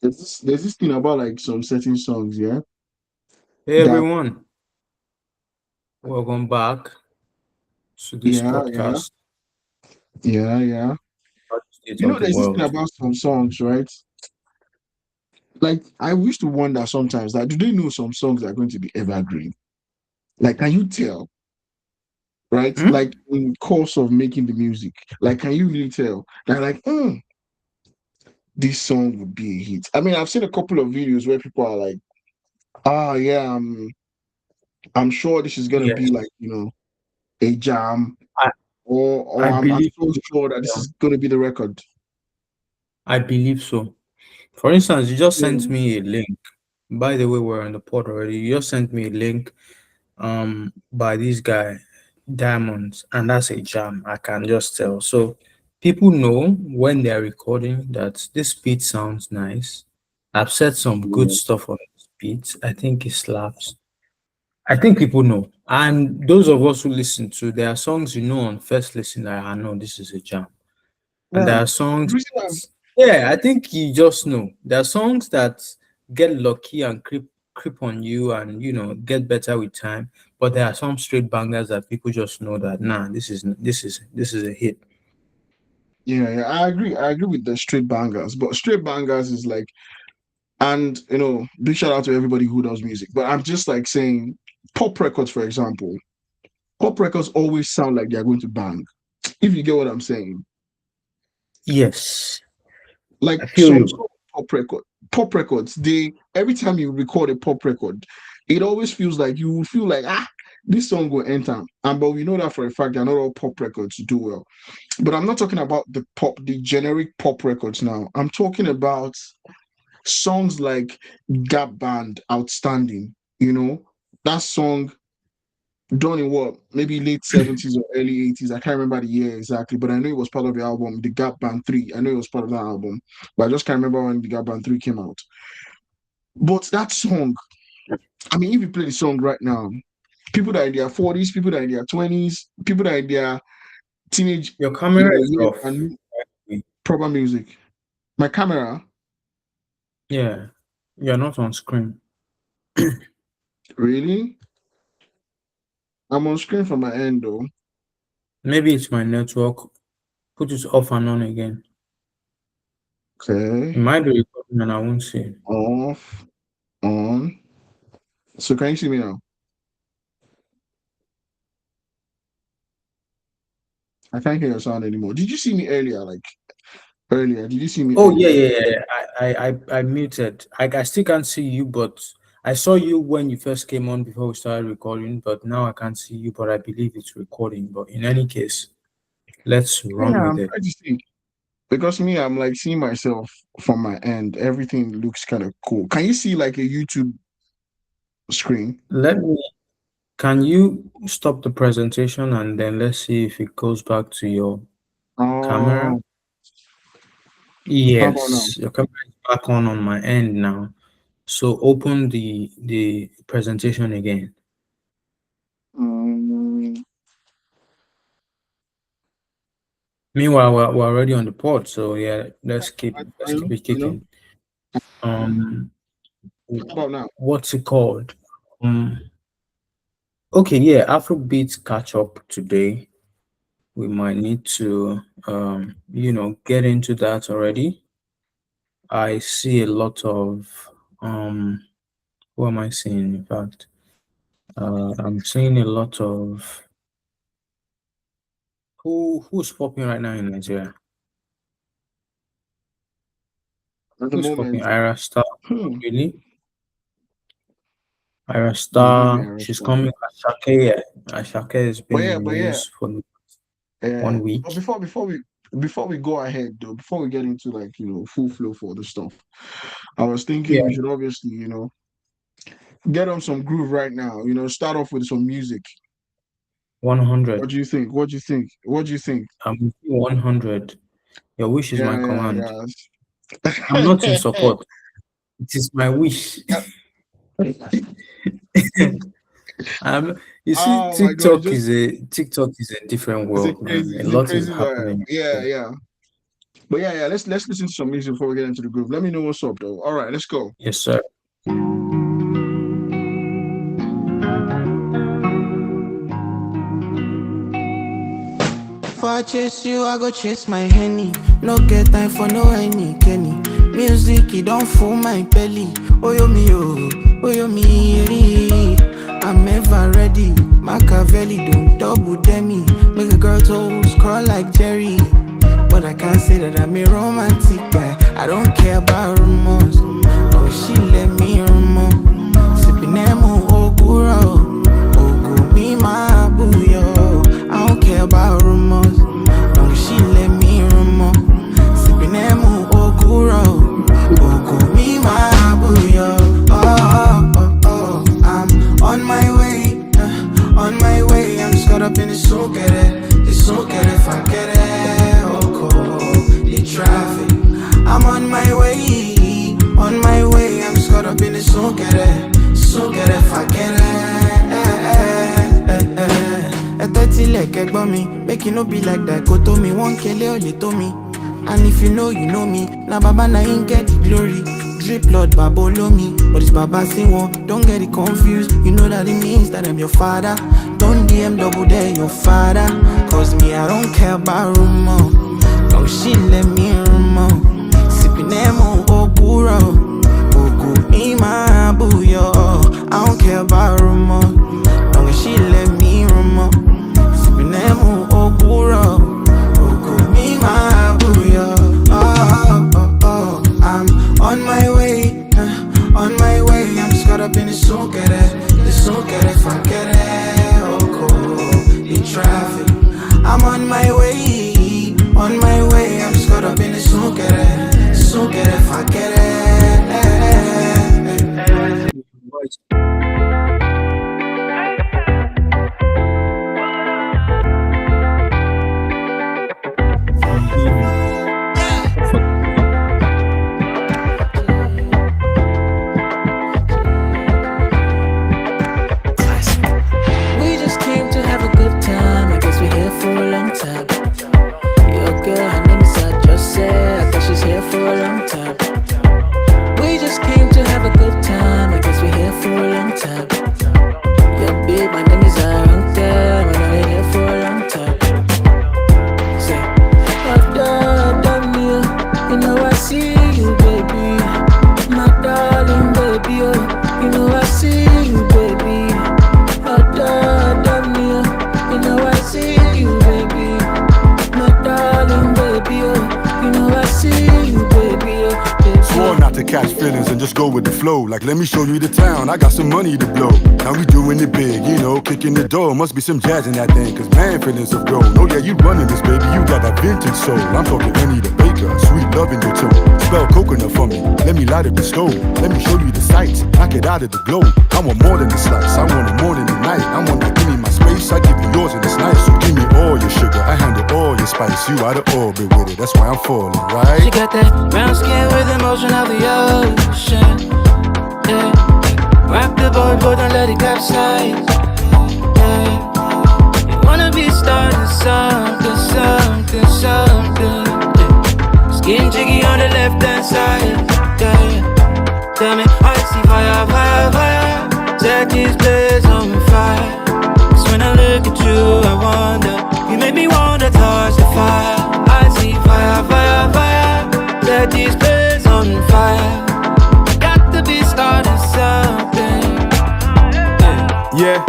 There's this thing about like some certain songs, yeah, Hey that everyone, welcome back to this yeah, yeah, podcast yeah. about the state You know, of the there's this thing world. about some songs, right? Like I used to wonder sometimes that do they know some songs are going to be evergreen? Like, can you tell, right? Hmm? Like in course of making the music, like can you really tell? They're like, this song would be a hit. I mean, I've seen a couple of videos where people are like, ah, yeah, I'm sure this is gonna be Yes, like, a jam, I, or I I'm believe so sure that this is gonna be the record. I believe so. For instance, you just Yeah. sent me a link. By the way, we're on the pod already. You just sent me a link by this guy, Diamonds, and that's a jam. I can just tell. So people know when they're recording that this beat sounds nice. I've said some good stuff on this beat. I think it slaps. I think people know. And those of us who listen to, there are songs you know on first listen, like, I know this is a jam. And Yeah. there are songs, The reason I'm yeah, I think you just know. There are songs that get lucky and creep on you and, get better with time. But there are some straight bangers that people just know that, nah, this is a hit. Yeah, I agree with the straight bangers, but straight bangers is like, and big shout out to everybody who does music. But I'm just like saying, pop records, for example, pop records always sound like they're going to bang. If you get what I'm saying, Yes, like I feel some you. pop records, they every time you record a pop record, it always feels like you will feel like this song will enter. And but we know that for a fact that not all pop records do well. But I'm not talking about the generic pop records now. I'm talking about songs like Gap Band, Outstanding. You know, that song done in what, maybe late 70s or early 80s. I can't remember the year exactly, but I know it was part of the album, the Gap Band 3. I know it was part of that album, but I just can't remember when the Gap Band 3 came out. But that song, I mean, if you play the song right now, people that are in their 40s, people that are in their 20s, people that are in their teenage, Your camera is years off. and proper music. My camera, Yeah, you're not on screen. really? I'm on screen from my end though. Maybe it's my network. Put it off and on again. It Okay. might be recording and I won't see it. Off, on. So can you see me now? I can't hear your sound anymore. Did you see me earlier? Like earlier? Did you see me Oh yeah, earlier? yeah, yeah, yeah. I muted. I still can't see you, but I saw you when you first came on before we started recording, but now I can't see you, but I believe it's recording. But in any case, let's run Yeah, with I'm it. trying to see. Because me, I'm like seeing myself from my end. Everything looks kind of cool. Can you see like a YouTube screen? Let me Can you stop the presentation and then let's see if it goes back to your camera? Oh, how about now? Yes, your camera is back on my end now. So open the presentation again. Um, Meanwhile, we're already on the pod, so yeah, I let's know, keep it I know. kicking. Um, How about now? what's it called? Um, okay, yeah, Afrobeats catch up today. We might need to get into that already. I see a lot of who am I seeing? In fact, I'm seeing a lot of who's popping right now in Nigeria. At the Who's popping? moment, Ira Star, hmm. really? Ira No, give me Star, a she's response. coming. Asake, yeah. Asake has been in the But yeah, news for yeah. one But week. before we go ahead though, before we get into like full flow for the stuff, I was thinking Yeah, we should obviously get on some groove right now. Start off with some music. What 100. do you think? What do you think? What do you think? I'm with you 100. Your wish is my command. Yeah, I'm not in yeah. support. It is my wish. You see, Oh my God, TikTok is a different world, man. A it's a lot is crazy vibe. happening. Yeah, yeah. But yeah, yeah, let's listen to some music before we get into the groove. Let me know what's up though. All right, let's go. Yes, sir. If I chase you, I go chase my henny. No get time for no any Kenny. Music, it don't fool my belly. Oh, yo me, I'm ever ready. Machiavelli don't double demi. Make a girl toes crawl like Jerry. But I can't say that I'm a romantic guy. I don't care about rumors. Oh, she let me rumor. Sipping Nemo, oh, guro. Oh, go me, my boo, yo. I don't care about rumors. Long as she let me rumor. Sipping Nemo, oh, guro. Oh, go me, my boo, yo. I'm on my way. On my way. I'm just caught up in the so get it. It's so get it, if I get it. The traffic. I'm on my way, I'm just caught up in the so get it, if I get it. Dirty like egg me, make it no be like that. Go to me, one kill or they to me. And if you know me. Now Baba na ain't get the glory. Drip Lord Babolo me, but it's Baba say one. Don't get it confused. You know that it means that I'm your father. Don't DM double dare your father. Cause me, I don't care about rumor. Oh, she let me rumor. Sipping Nemo, oh, guro. Oh, go me, my boo, yo. I don't care about rumor. Long as she let me rumor. Sipping Nemo, oh, guro. Oh, go me, my boo, yo. I'm on my way. On my way. I'm just caught up in the so get it. The so get it, if I get it. Oh, cool. The traffic. I'm on my way. On my way, I'm just caught up in the so get it, if I get it. We just came to have a good time. I guess we're here for a long time. Your girl, her name is Jose. I thought she's here for a long time. We just came to have a good time. I guess we're here for a long time. Your babe, my name is Aranka. And I'm here for a long time. Say, you know I see you, baby. My darling baby, oh, you know I see you, baby. You know I see you, baby. My darling baby, oh, you know I see you, baby, oh, baby. Swore not to catch feelings and just go with the flow. Like, let me show you the town, I got some money to blow. Now we doing it big, you know, kicking the door. Must be some jazz in that thing, cause man feelings have grown. Oh yeah, you running this, baby, you got that vintage soul. I'm talking Annie the baker, sweet love in your tone. Spell coconut for me, let me light up the stove. Let me show you the sights, knock it out of the glow. I want more than the slice, I want it more than the night. I want that, give me my space, I give you yours and it's nice. So give me all your sugar, I handle all your spice. You out of orbit with it, that's why I'm falling, right? She got that brown skin with emotion of the ocean. Yeah. Rock the boat, but don't let it capsize. Yeah. You wanna be starting something. Yeah. Skin jiggy on the left hand side. Yeah. Tell me, I see fire. Set this place on fire. 'Cause when I look at you, I wonder. You make me wanna touch the fire. I see fire. Set this place on fire. Got to be starting something. Yeah.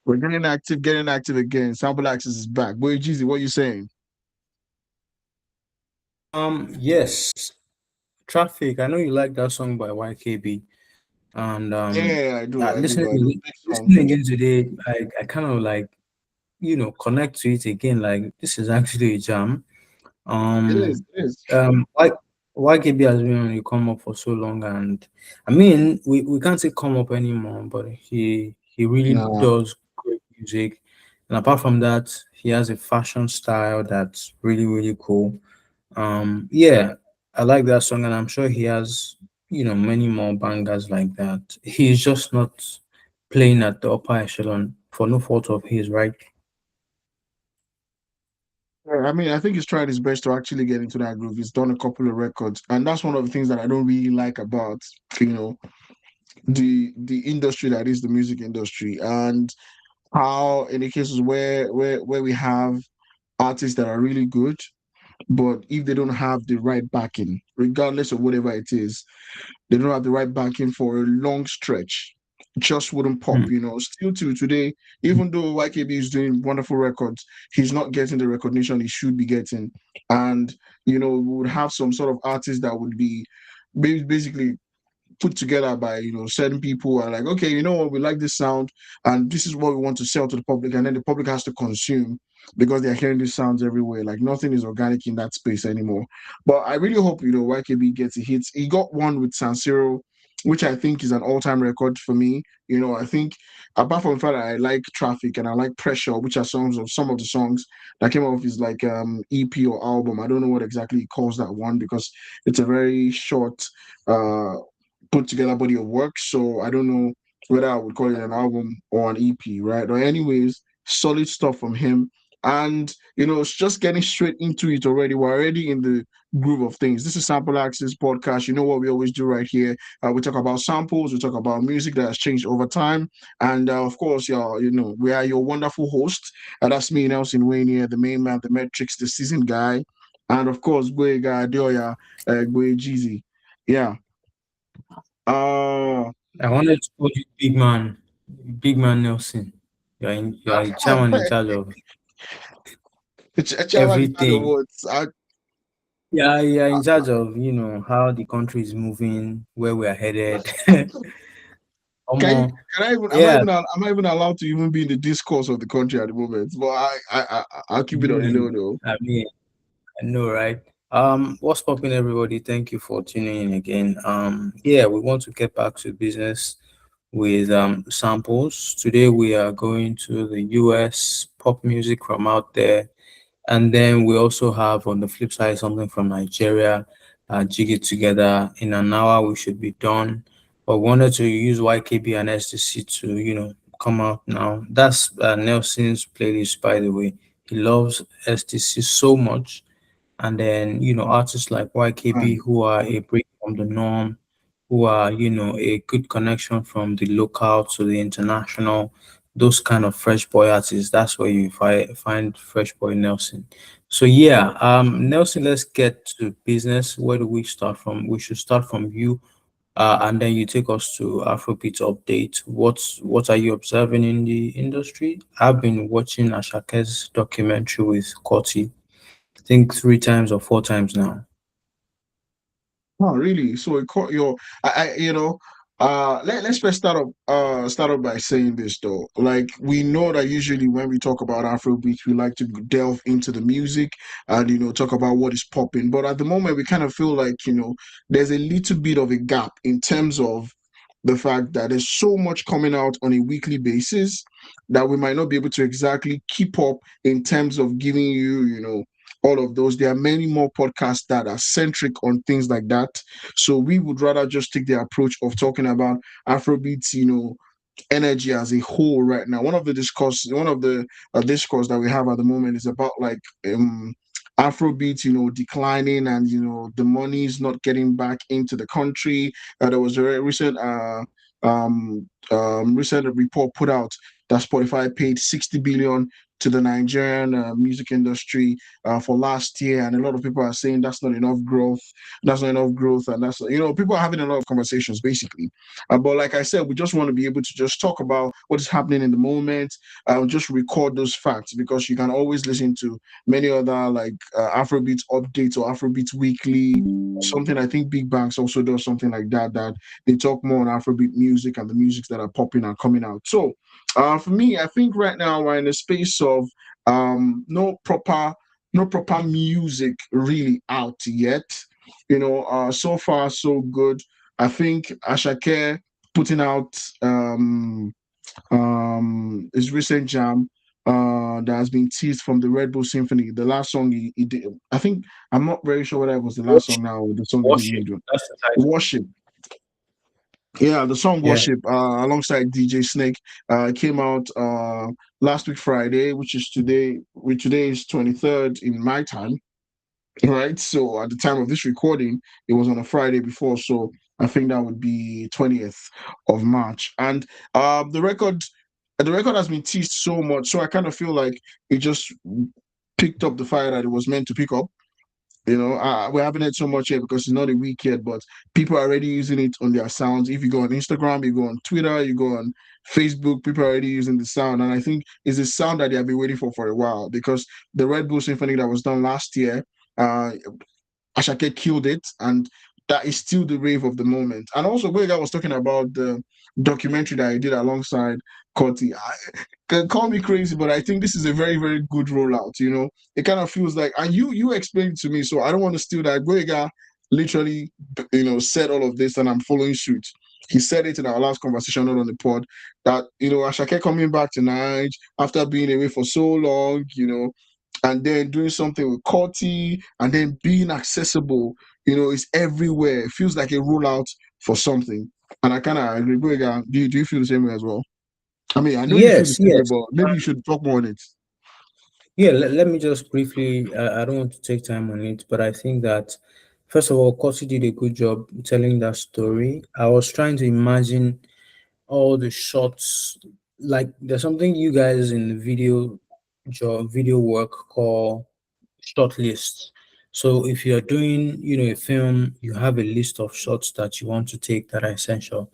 We're getting active again. Sample access is back. Boy, Jeezy, what you saying? Yes, Traffic. I know you like that song by YKB, and Yeah, I do, I do, I do. listening Big song listening too. again today, I kind of like connect to it again. Like this is actually a jam. It is, Um, it is. why YKB has been on the come up for so long, and I mean we can't say come up anymore, but he really Nah, does great music, and apart from that, he has a fashion style that's really cool. Yeah, I like that song, and I'm sure he has, many more bangers like that. He's just not playing at the upper echelon for no fault of his, right? Yeah, I mean, I think he's tried his best to actually get into that groove. He's done a couple of records, and that's one of the things that I don't really like about, you know, the industry that is the music industry, and how in the cases where we have artists that are really good, but if they don't have the right backing, regardless of whatever it is, they don't have the right backing for a long stretch. Just wouldn't pop, Hmm. Still to today, even though YKB is doing wonderful records, he's not getting the recognition he should be getting. And, we would have some sort of artist that would be basically put together by certain people who are like, okay, you know what, we like this sound and this is what we want to sell to the public, and then the public has to consume because they're hearing these sounds everywhere. Like nothing is organic in that space anymore. But I really hope YKB gets a hit. He got one with San Siro, which I think is an all-time record for me. I think apart from the fact that I like Traffic and I like Pressure, which are songs of some of the songs that came off his like EP or album. I don't know what exactly he calls that one because it's a very short uh put together body of work. So I don't know whether I would call it an album or an EP, right? But anyways, solid stuff from him. And it's just getting straight into it already. We're already in the groove of things. This is Sample Access Podcast. You know what we always do right here. We talk about samples, we talk about music that has changed over time. And of course, we are your wonderful host. That's me, Nelson Wayne here, the main man, the metrics, the season guy. And of course, Boy Guy Dioya, Boy Jeezy. Yeah. Uh, I wanted to call you Big Man Nelson. You're a chairman in charge of Chairman is out of everything. words. Yeah, you're in charge of, how the country is moving, where we are headed. Can you, Omo, can I even yeah, am I even allowed to even be in the discourse of the country at the moment? But I'll I keep it on the low mean, though. I mean, I know, right? What's popping, everybody? Thank you for tuning in again. Yeah, we want to get back to business with samples. Today we are going to the US pop music from out there, and then we also have on the flip side something from Nigeria. Jig it together in an hour. We should be done. But wanted to use YKB and SDC to come out now. That's Nelson's playlist, by the way. He loves SDC so much, and then artists like YKB Man, who are a break from the norm, who are a good connection from the local to the international, those kind of fresh boy artists. That's where you find fresh boy Nelson. So yeah, Nelson, let's get to business. Where do we start from? We should start from you, and then you take us to Afrobeat update. What are you observing in the industry? I've been watching Ashake's documentary with Koti, I think 3 times or 4 times now. oh, really? So it caught your, let's first start off by saying this though. Like we know that usually when we talk about Afrobeat, we like to delve into the music and talk about what is popping. But at the moment, we kind of feel like there's a little bit of a gap in terms of the fact that there's so much coming out on a weekly basis that we might not be able to exactly keep up in terms of giving you all of those. There are many more podcasts that are centric on things like that. So we would rather just take the approach of talking about Afrobeats, energy as a whole right now. One of the discourse that we have at the moment is about like Afrobeat, declining and the money is not getting back into the country. There was a recent report put out that Spotify paid 60 billion to the Nigerian music industry for last year, and a lot of people are saying that's not enough growth. That's not enough growth, and that's people are having a lot of conversations basically. But like I said, we just want to be able to just talk about what is happening in the moment, just record those facts because you can always listen to many other like Afrobeat updates or Afrobeat Weekly. Something I think Big Banks also does something like that. That they talk more on Afrobeat music and the musics that are popping and coming out. So for me, I think right now we're in a space of no proper music really out yet. So far so good. I think Ashake putting out his recent jam, that has been teased from the Red Bull Symphony. The last song he did, I think, I'm not very sure whether it was the last song now or the song he did Worship. mid one. That's the title. Worship. Yeah, the song Yeah. Worship alongside DJ Snake came out last week Friday, which is today, which today is 23rd in my time, right? So at the time of this recording, it was on a Friday before, so I think that would be 20th of March. And the record has been teased so much, so I kind of feel like it just picked up the fire that it was meant to pick up. We haven't had so much yet because it's not a week yet, but people are already using it on their sounds. If you go on Instagram, you go on Twitter, you go on Facebook, people are already using the sound. And I think it's a sound that they have been waiting for a while because the Red Bull Symphony that was done last year, uh, Asake killed it, and that is still the rave of the moment. And also, Boyega was talking about the documentary that he did alongside Corti. Can call me crazy, but I think this is a very, very good rollout. It kind of feels like, and you explained it to me, so I don't want to steal that. Boyega literally, said all of this, and I'm following suit. He said it in our last conversation, not on the pod, that Asake coming back tonight after being away for so long, and then doing something with Corti, and then being accessible, is everywhere. It feels like a rollout for something. And I kind of agree. Boyega, do you feel the same way as well? I mean, I know you feel the Yes, same way, yes. but maybe you should talk more on it. Yeah, let me just briefly, I don't want to take time on it, but I think that, first of all, Kosi did a good job telling that story. I was trying to imagine all the shots. Like, there's something you guys in the video work call short lists. So if you're doing, a film, you have a list of shots that you want to take that are essential.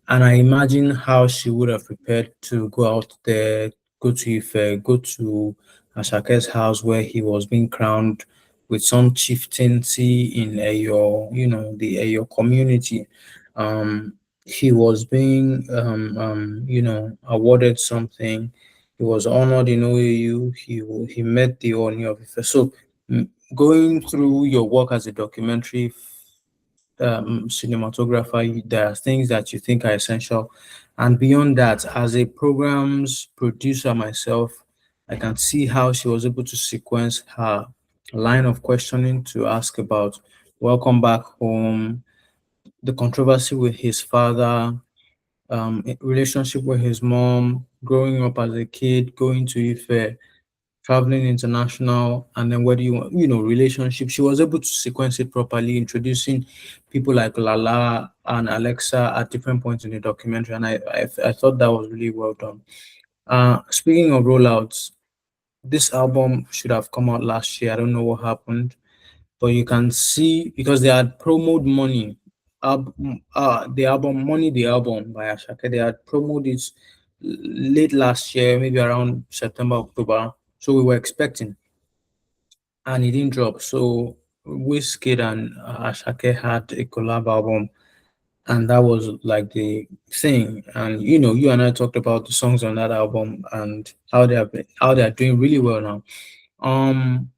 And I imagine how she would have prepared to go out there, go to Ife, go to Ashake's house where he was being crowned with some chieftaincy in Eyo, the Eyo community. He was being, awarded something. He was honored in OAU. He met the Oni of Ife. So going through your work as a documentary cinematographer, there are things that you think are essential. And beyond that, as a programs producer myself, I can see how she was able to sequence her line of questioning to ask about welcome back home, the controversy with his father, relationship with his mom, growing up as a kid, going to Ife, traveling international, and then what do you want, relationship. She was able to sequence it properly, introducing people like Lala and Alexa at different points in the documentary, and I thought that was really well done. Speaking of rollouts, this album should have come out last year. I don't know what happened, but you can see because they had promoted Money, the album Money, the album by Asake. They had promoted it late last year, maybe around September, October. So we were expecting, and it didn't drop. So Wizkid and Asake had a collab album, and that was like the thing. And you and I talked about the songs on that album and how they are doing really well now. Um,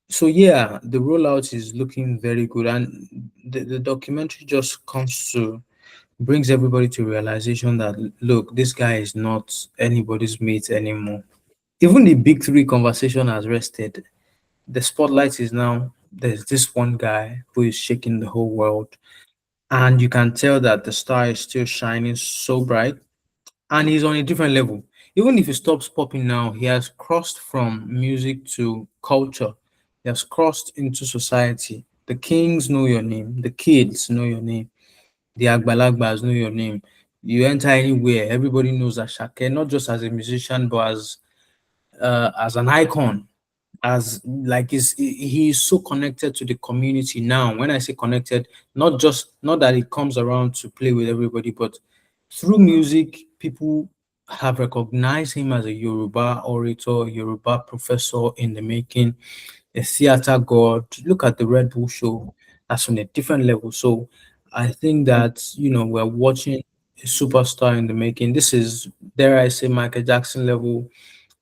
so yeah, the rollout is looking very good, and the documentary just comes to brings everybody to realization that look, this guy is not anybody's mate anymore. Even the big three conversation has rested. The spotlight is now there's this one guy who is shaking the whole world, and you can tell that the star is still shining so bright, and he's on a different level. Even if he stops popping now, he has crossed from music to culture. He has crossed into society. The kings know your name. The kids know your name. The Agbalagbas know your name. You enter anywhere, everybody knows Ashake, not just as a musician, but as an icon, as like he is so connected to the community now. When I say connected, not that it comes around to play with everybody, but through music, people have recognized him as a Yoruba orator, Yoruba professor in the making, a theater god. Look at the Red Bull show, that's on a different level. So I think that we're watching a superstar in the making. This is, dare I say, Michael Jackson level,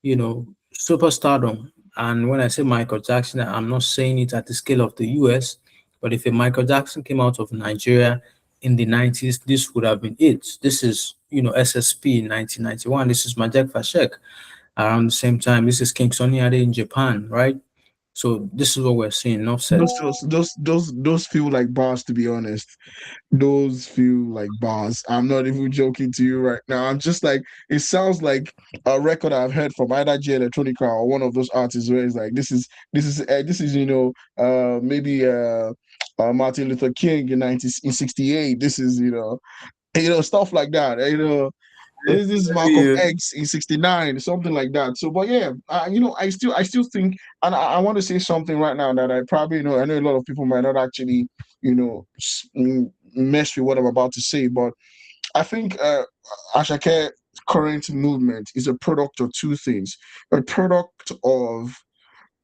superstardom. And when I say Michael Jackson, I'm not saying it at the scale of the US, but if a Michael Jackson came out of Nigeria in the 90s, this would have been it. This is, SSP in 1991. This is Majek Fashek. around the same time. This is King Sunny Ade in Japan, right? So this is what we're seeing. Enough said. Those feel like bars, to be honest. Those feel like bars. I'm not even joking to you right now. I'm just like, it sounds like a record I've heard from either J Electronica or one of those artists where it's like, this is maybe Martin Luther King in 68. This is stuff like that. This is Malcolm Yeah. X in 69, something like that. So, but yeah, I still think, and I want to say something right now that I probably know. I know a lot of people might not actually, mess with what I'm about to say, but I think Asake current movement is a product of two things: a product of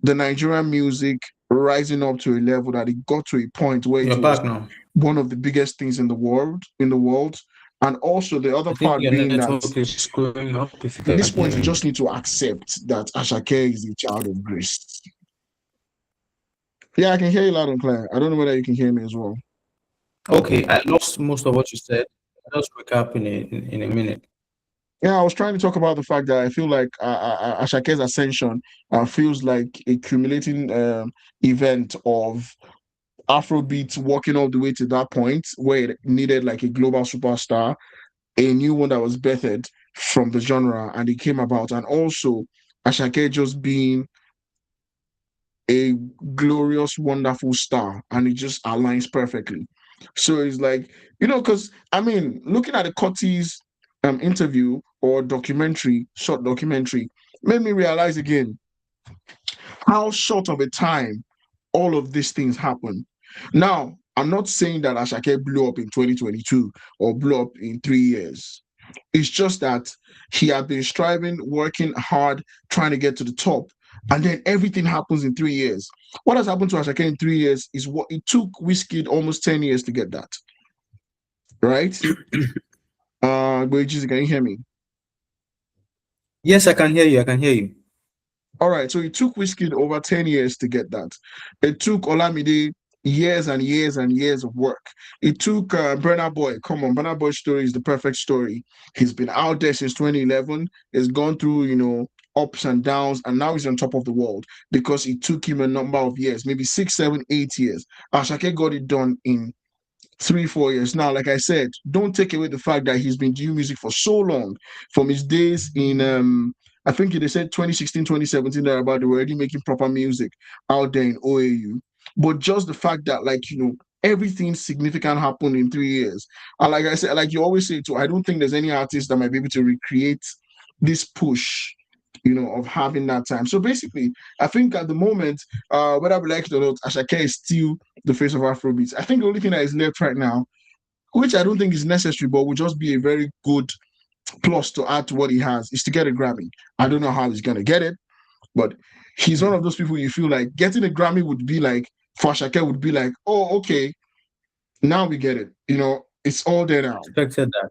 the Nigerian music rising up to a level that it got to a point where it You're was back now. one of the biggest things in the world, and also the other I think part your being that network is screwing up if you at this can point hear we me. just need to accept that Ashake is a child of grace. Yeah, I can hear you loud and clear. I don't know whether you can hear me as well. Okay, I lost most of what you said. I'll just recap in a minute. Yeah, I was trying to talk about the fact that I feel like Ashake's ascension feels like a cumulating event of Afrobeat walking all the way to that point where it needed like a global superstar, a new one that was birthed from the genre, and it came about, and also Ashake just being a glorious, wonderful star, and it just aligns perfectly. So it's like, because I mean, looking at the Cotties interview or documentary, short documentary, made me realize again how short of a time all of these things happen. Now, I'm not saying that Ashake blew up in 2022 or blew up in 3 years. It's just that he had been striving, working hard, trying to get to the top. And then everything happens in 3 years. What has happened to Ashake in 3 years is what it took Whiskey almost 10 years to get that. Right? Gwejizi, can you hear me? Yes, I can hear you. I can hear you. All right, so it took Whiskey over 10 years to get that. It took Olamide years and years and years of work. It took Burna Boy. Come on, Burna Boy's story is the perfect story. He's been out there since 2011. He's gone through, ups and downs, and now he's on top of the world because it took him a number of years, maybe 6, 7, 8 years. Ashake got it done in 3, 4 years. Now, like I said, don't take away the fact that he's been doing music for so long, from his days in I think they said 2016, 2017, they're about they were already making proper music out there in OAU. But just the fact that, like, everything significant happened in 3 years. And like I said, like you always say too, I don't think there's any artist that might be able to recreate this push, of having that time. So basically, I think at the moment, whether we like it or not, Ashake is still the face of Afrobeats. I think the only thing that is left right now, which I don't think is necessary, but would just be a very good plus to add to what he has, is to get a Grammy. I don't know how he's gonna get it, but he's one of those people you feel like getting a Grammy would be like, for Ashake would be like, oh, okay, now we get it. It's all there now. Expected that.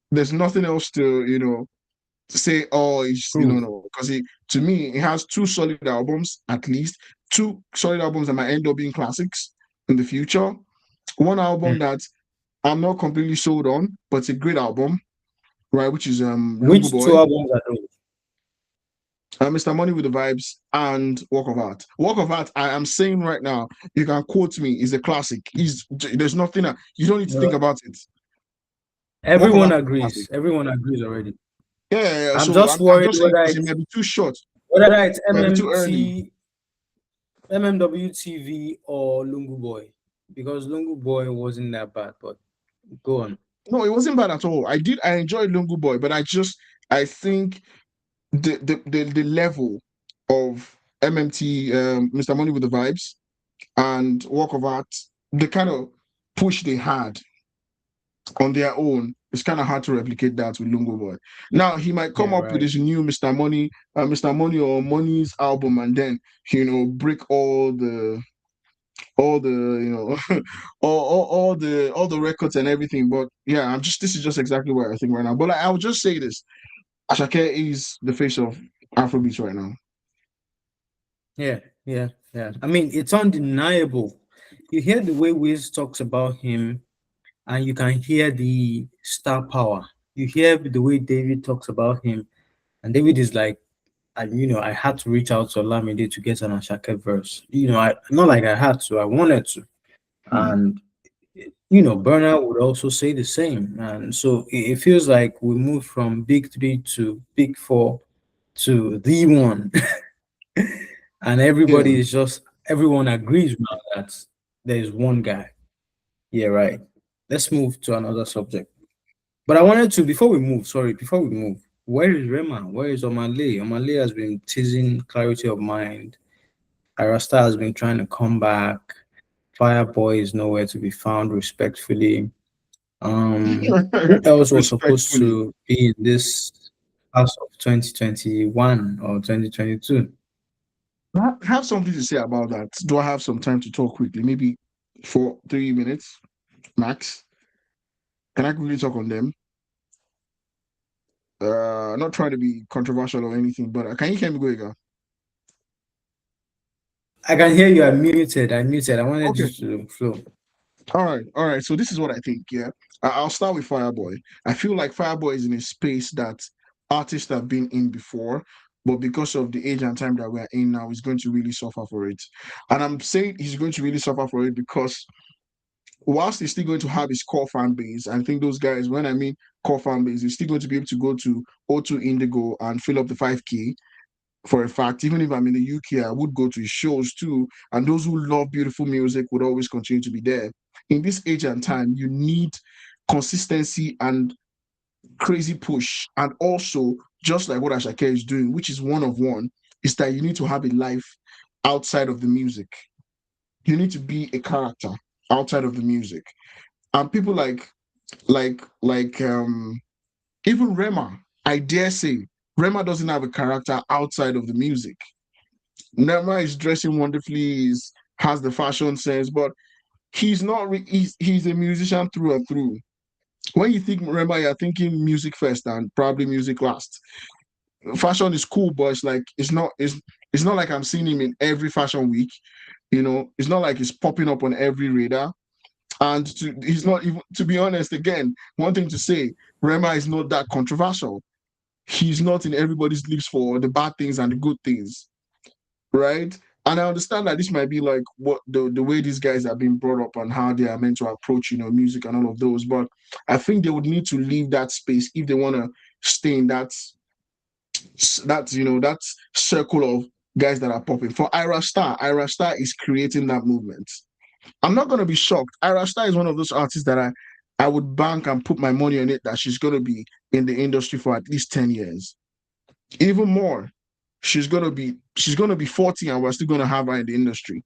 There's nothing else to say, oh, it's Prove. no, because to me, it has two solid albums, at least two solid albums that might end up being classics in the future. One album Mm. that I'm not completely sold on, but it's a great album, right? Which is Lungu Which two Boy, albums are those? Mr. Money with the Vibes, and Work of Art. Work of Art, I am saying right now, you can quote me, is a classic. There's nothing you don't need to think No, about it. Work of everyone Art is a classic. agrees. Everyone agrees already. Yeah. I'm So just I'm worried just saying because it might be too short, whether it's it might be too early. MMWTV or Lungu Boy, because Lungu Boy wasn't that bad. But go on. No, it wasn't bad at all. I enjoyed Lungu Boy, but I think the level of MMT, Mr. Money with the Vibes, and Work of Art, the kind of push they had on their own, it's kind of hard to replicate that with Lungu Boy. Now he might come Yeah, up with right. his new Mr. Money or Money's album, and then break all the all the records and everything. But yeah, this is just exactly what I think right now. But like, I would just say this: Ashake is the face of Afrobeats right now. Yeah, yeah, yeah. I mean, it's undeniable. You hear the way Wiz talks about him, and you can hear the star power. You hear the way David talks about him, And David is like, I had to reach out to Olamide to get an Asake verse. I not like I had to, I wanted to. Hmm. And Burner would also say the same. And so it feels like we moved from big three to big four to the one. And Yeah. everyone agrees now that there is one guy. Yeah, right. Let's move to another subject. But I wanted to, before we move, where is Rema? Where is Omale? Omale has been teasing clarity of mind. Arasta has been trying to come back. Fireboy is nowhere to be found, respectfully. Who else was supposed Respectfully. to be in this class of 2021 or 2022? Have something to say about that. Do I have some time to talk quickly? Maybe for 3 minutes max. Can I quickly talk on them? Not trying to be controversial or anything, but can you hear me, Goiga? I can hear you. I'm muted. I'm muted. I wanted you Okay. to flow. All right. So this is what I think. Yeah, I'll start with Fireboy. I feel like Fireboy is in a space that artists have been in before, but because of the age and time that we're in now, he's going to really suffer for it. And I'm saying he's going to really suffer for it because whilst he's still going to have his core fan base, I think those guys, when I mean core fan base, he's still going to be able to go to O2 Indigo and fill up the 5K for a fact. Even if I'm in the UK, I would go to his shows too. And those who love beautiful music would always continue to be there. In this age and time, you need consistency and crazy push. And also, just like what Asake is doing, which is one of one, is that you need to have a life outside of the music. You need to be a character outside of the music. And people like even Rema, I dare say, Rema doesn't have a character outside of the music. Rema is dressing wonderfully, has the fashion sense, but he's not. He's a musician through and through. When you think Rema, you're thinking music first and probably music last. Fashion is cool, but it's like it's not like I'm seeing him in every fashion week. It's not like he's popping up on every radar. And he's not even, to be honest, again, one thing to say, Rema is not that controversial. He's not in everybody's lips for the bad things and the good things, right? And I understand that this might be like what the way these guys are being brought up and how they are meant to approach, music and all of those. But I think they would need to leave that space if they want to stay in that circle of guys that are popping. For Ira Star is creating that movement. I'm not gonna be shocked. Ira Star is one of those artists that I would bank and put my money on it that she's gonna be in the industry for at least 10 years. Even more. She's gonna be 40 and we're still gonna have her in the industry,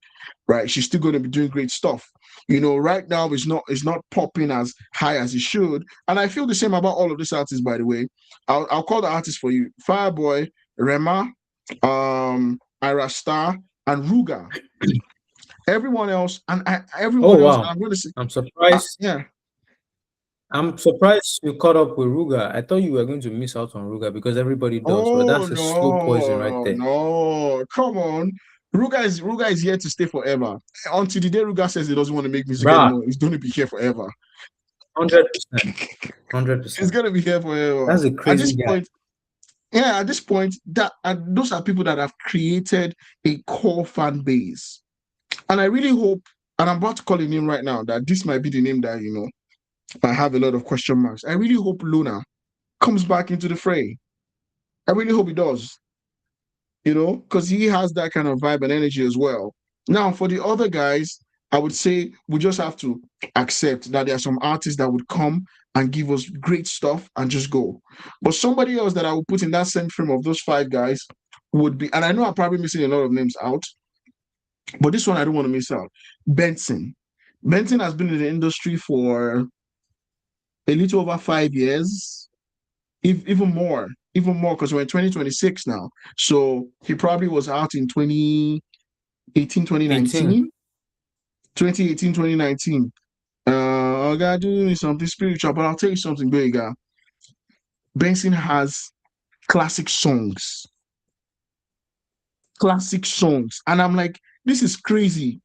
right? She's still gonna be doing great stuff. Right now it's not popping as high as it should. And I feel the same about all of these artists, by the way. I'll call the artists for you. Fireboy, Rema, Ira Star, and Ruga. Everyone else, and Oh everyone else, wow. I'm going to say, I'm surprised. yeah. I'm surprised you caught up with Ruga. I thought you were going to miss out on Ruga because everybody does, but Oh that's a slow poison right no, there. no, come on. Ruga is here to stay forever. Until the day Ruga says he doesn't want to make music Bruh, anymore, he's going to be here forever. 100%. He's 100%. going to be here forever. That's a At crazy this guy. point, yeah, at this point, those are people that have created a core fan base. And I really hope, and I'm about to call a name right now, that this might be the name that, I have a lot of question marks. I really hope Luna comes back into the fray. I really hope he does, because he has that kind of vibe and energy as well. Now, for the other guys, I would say we just have to accept that there are some artists that would come and give us great stuff and just go. But somebody else that I would put in that same frame of those five guys would be, and I know I'm probably missing a lot of names out, but this one I don't want to miss out. Benson. Benson has been in the industry for a little over 5 years, if, even more, because we're in 2026 now. So he probably was out in 2018, 18. 2019, 2018, 2019. I gotta do something spiritual, but I'll tell you something, bigger. Benson has classic songs, and I'm like, this is crazy.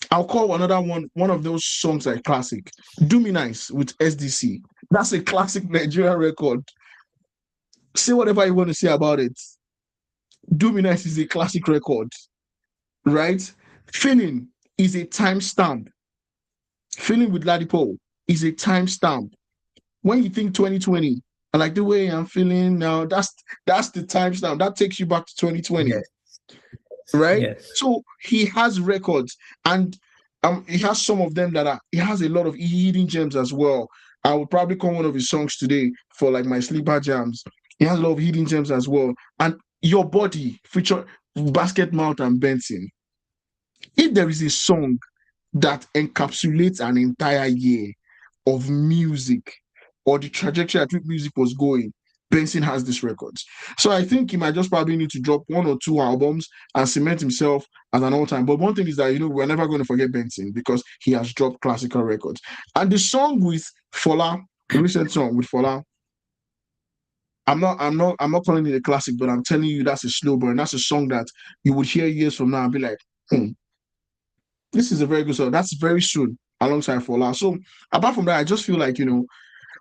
I'll call another one of those songs like classic. Do Me Nice with SDC. That's a classic Nigerian record. Say whatever you want to say about it. Do Me Nice is a classic record, right? Feeling is a timestamp. Feeling with Ladipo is a timestamp. When you think 2020, I like the way I'm feeling now. That's the timestamp. That takes you back to 2020, Yes, right? yes. So he has records, and he has some of them that are he has a lot of hidden gems as well. I would probably call one of his songs today for like my sleeper jams. He has a lot of hidden gems as well. And Your Body feature Basket Mouth and Benson. If there is a song that encapsulates an entire year of music or the trajectory at which music was going, Benson has these records. So I think he might just probably need to drop one or two albums and cement himself as an all-time. But one thing is that we're never going to forget Benson because he has dropped classical records. And the song with Fola, the recent song with Fola, I'm not calling it a classic, but I'm telling you that's a slow burn. That's a song that you would hear years from now and be like, hmm, this is a very good song. That's very soon alongside Fola. So apart from that, I just feel like,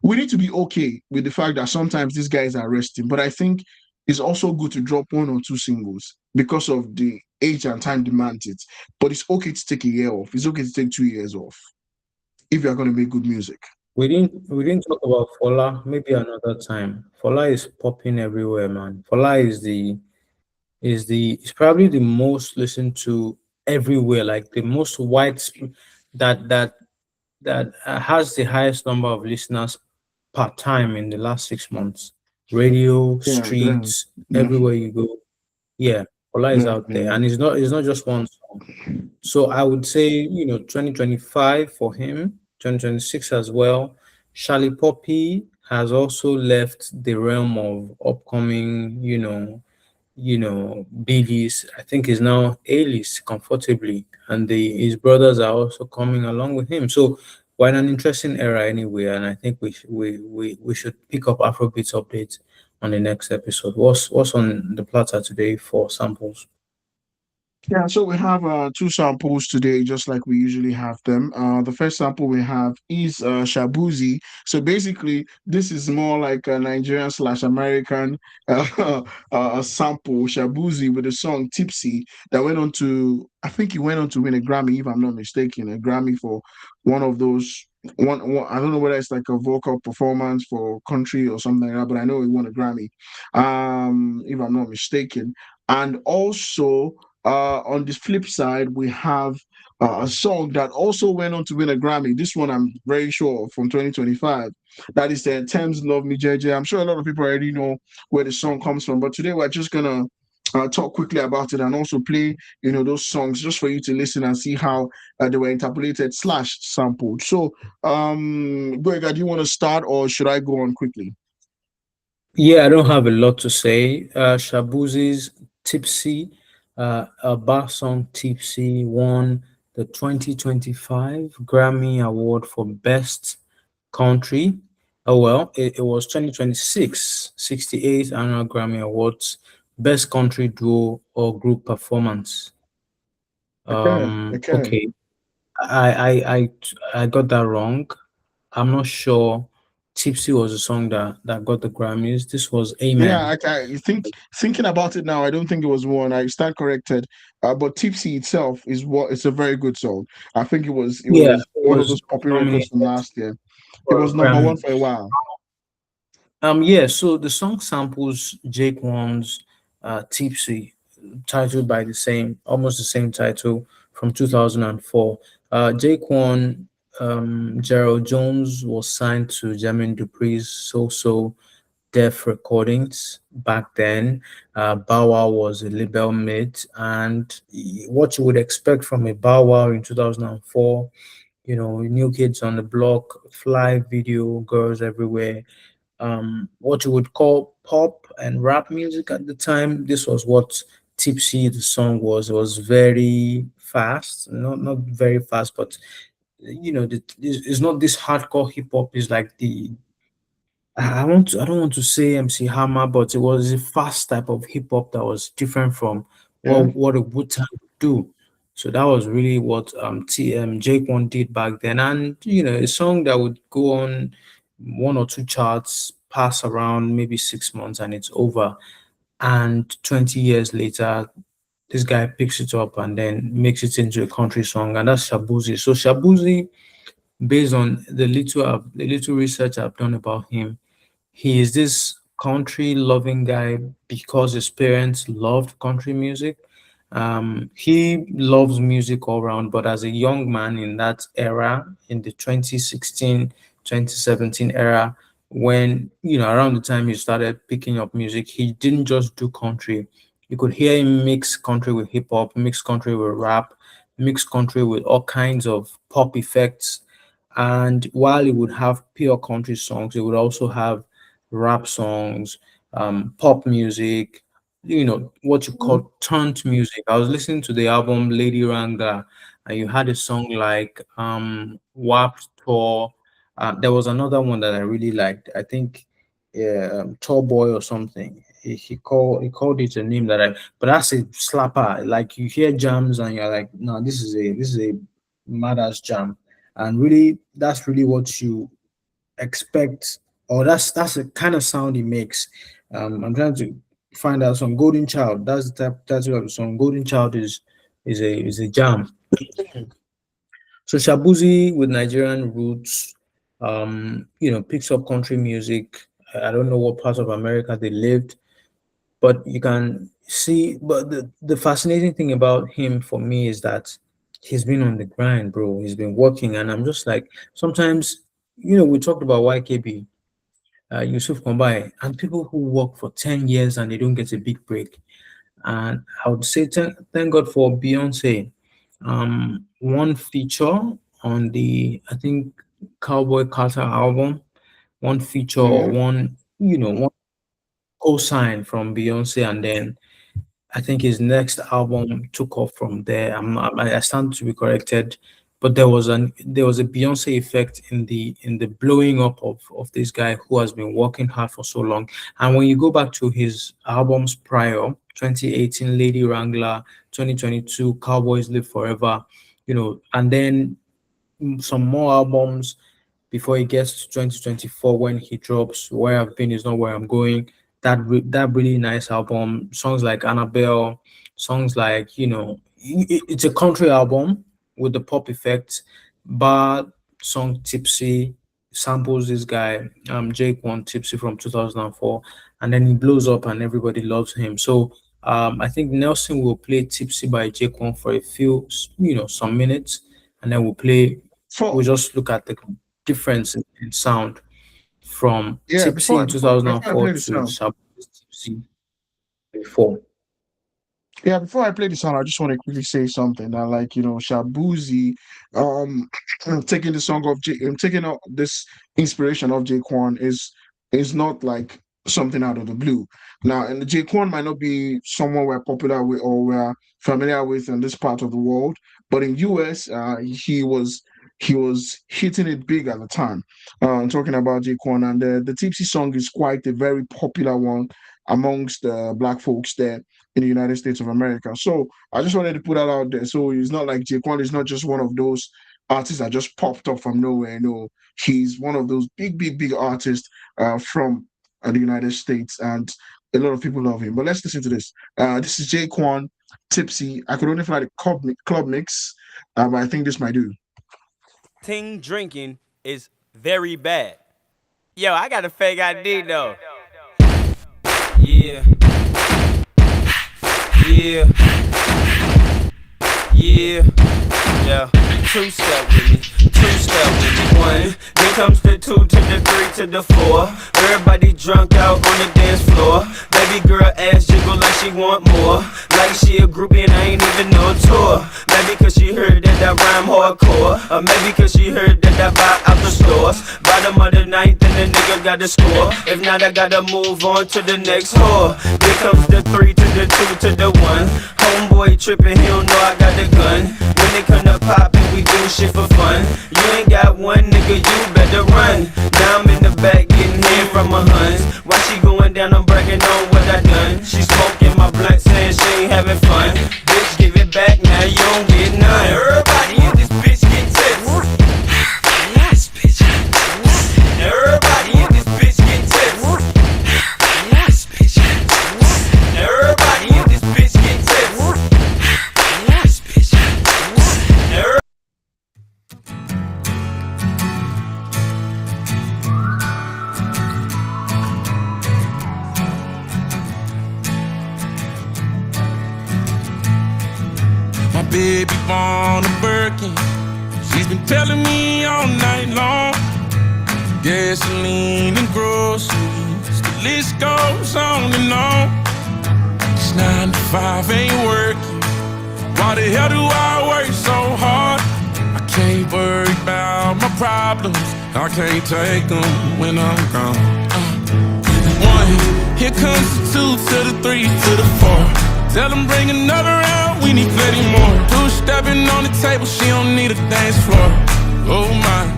we need to be okay with the fact that sometimes these guys are resting. But I think it's also good to drop one or two singles because of the age and time demands it. But it's okay to take a year off. It's okay to take 2 years off if you're going to make good music. We didn't talk about Fola. Maybe another time. Fola is popping everywhere, man. Fola is probably the most listened to everywhere, like the most widespread that has the highest number of listeners per time in the last 6 months. Radio, Yeah, yeah, streets, yeah, everywhere you go. Yeah, Fola is yeah, out there, yeah. and it's not just one song. So I would say, 2025 for him, 2026 as well. Charlie Poppy has also left the realm of upcoming, Biggies. I think he's now A-list comfortably, and his brothers are also coming along with him. So we're in an interesting era anyway, and I think we should pick up Afrobeats updates on the next episode. What's on the platter today for samples? Yeah, so we have two samples today, just like we usually have them. The first sample we have is Shaboozey. So basically, this is more like a Nigerian slash American sample, Shaboozey, with the song Tipsy that went on to, I think he went on to win a Grammy, if I'm not mistaken, a Grammy for one of those. I don't know whether it's like a vocal performance for country or something like that, but I know he won a Grammy, if I'm not mistaken. And also, on the flip side, we have a song that also went on to win a Grammy. This one I'm very sure from 2025. That is the Tems Love Me JJ. I'm sure a lot of people already know where the song comes from, but today we're just gonna talk quickly about it and also play, those songs just for you to listen and see how they were interpolated slash sampled. So, Boyga, do you want to start or should I go on quickly? Yeah, I don't have a lot to say. Shabuzi's Tipsy, a bar song Tipsy won the 2025 Grammy Award for Best Country. Oh, well, it was 2026, 68th Annual Grammy Awards, Best Country Duo or Group Performance. Okay, okay. Okay, I, I, I, I got that wrong. I'm not sure. Tipsy was a song that got the Grammys. This was Yeah, Amen. I think thinking about it now, I don't think it was one. I stand corrected. But Tipsy itself is what it's a very good song. I think it Yeah, was it one of was those popular records nominated from last year. It for a was number one Grammy. for a while. Yeah, so the song samples J-Kwon's Tipsy, titled by almost the same title from 2004. J-Kwon, Gerald Jones was signed to Jermaine Dupri's So Def Recordings back then. Bow Wow was a label mate, and what you would expect from a Bow Wow in 2004, New Kids on the Block, Fly Video, Girls Everywhere, what you would call pop and rap music at the time. This was what Tipsy the song was. It was very fast, not very fast, but it's not this hardcore hip hop. It's like I don't want to say MC Hammer, but it was a fast type of hip hop that was different from Yeah. what a Wu-Tang would do. So that was really what Jake One did back then, and a song that would go on one or two charts pass around maybe 6 months and it's over. And 20 years later, this guy picks it up and then makes it into a country song, and that's Shaboozey. So Shaboozey, based on the little research I've done about him, he is this country loving guy because his parents loved country music. He loves music all around, but as a young man in that era, in the 2016, 2017 era, when, around the time he started picking up music, he didn't just do country. You could hear him mix country with hip hop, mix country with rap, mix country with all kinds of pop effects. And while he would have pure country songs, he would also have rap songs, pop music, what you call turned music. I was listening to the album Lady Ranga, and you had a song like WAP Tour. There was another one that I really liked. I think Tall Boy or something. He called it a name that but that's a slapper. Like you hear jams and you're like, no, this is a mad ass jam. And really, that's really what you expect, or that's the kind of sound he makes. I'm trying to find out some Golden Child. That's the type that's what the song Golden Child is a jam. So Shabuzi with Nigerian roots, picks up country music. I don't know what part of America they lived, but you can see. But the fascinating thing about him for me is that he's been on the grind, bro. He's been working, and I'm just like sometimes, we talked about YKB, Yusuf Kombai, and people who work for 10 years and they don't get a big break. And I would say thank God for Beyonce. One feature on the, I think, Cowboy Carter album, one feature or Yeah. one co-sign from Beyonce, and then I think his next album took off from there. I stand to be corrected, but there was a Beyonce effect in the blowing up of this guy who has been working hard for so long. And when you go back to his albums prior, 2018 Lady Wrangler, 2022 Cowboys Live Forever, and then some more albums before he gets to 2024 when he drops Where I've Been Is Not Where I'm Going. That really nice album. Songs like Annabelle, songs like, it's a country album with the pop effects. But song Tipsy samples this guy, J-Kwon Tipsy from 2004, and then he blows up and everybody loves him. So I think Nelson will play Tipsy by J-Kwon for a few, some minutes, and then we'll For just look at the difference in sound from yeah, Tipsy before in before I 2004 play the to song. Shaboozey Tipsy before. Yeah, before I play the song, I just want to quickly say something. I like, Shabuzi, um, taking the song of taking out this inspiration of J-Kwon is not like something out of the blue. Now, and J-Kwon might not be someone we're popular with or we're familiar with in this part of the world, but in US, he was hitting it big at the time. Talking about J-Kwon, and the Tipsy song is quite a very popular one amongst the black folks there in the United States of America. So I just wanted to put that out there. So it's not like J-Kwon is not just one of those artists that just popped up from nowhere. No, he's one of those big, big, big artists from the United States, and a lot of people love him. But let's listen to this. This is J-Kwon, Tipsy. I could only find a club mix, but I think this might do. Ting drinking is very bad. Yo, I got a fake ID though. Yeah, yeah, yeah, yeah. Two-step with me, two-step with me. One, then comes the two to the three to the four. Everybody drunk out on the dance floor. Baby girl ass jiggle like she want more. Like she a groupie and I ain't even no tour. Maybe cause she heard that I rhyme hardcore, or maybe cause she heard that I buy out the stores. Bottom of the ninth and the nigga got the score. If not, I gotta move on to the next whore. Here comes the three to the two to the one. Homeboy tripping, he don't know I got the gun. When they come to poppin', we do shit for fun. You ain't got one nigga, you better run. Now I'm in the back getting head from my huns. While she going down, I'm bragging on what I done. She smoking my blunt, saying she ain't having fun. Bitch, give it back, now you don't get none. Everybody in this bitch get tips. This bitch get tips. Everybody in this bitch get tips. baby born a Birkin. She's been telling me all night long. Gasoline and groceries, the list goes on and on. This 9 to 5 ain't working. Why the hell do I work so hard? I can't worry about my problems. I can't take them when I'm gone. 1, here comes the 2 to the 3 to the 4. Tell them bring another round, we need plenty more. 2 stepping on the table, she don't need a dance floor. Oh my,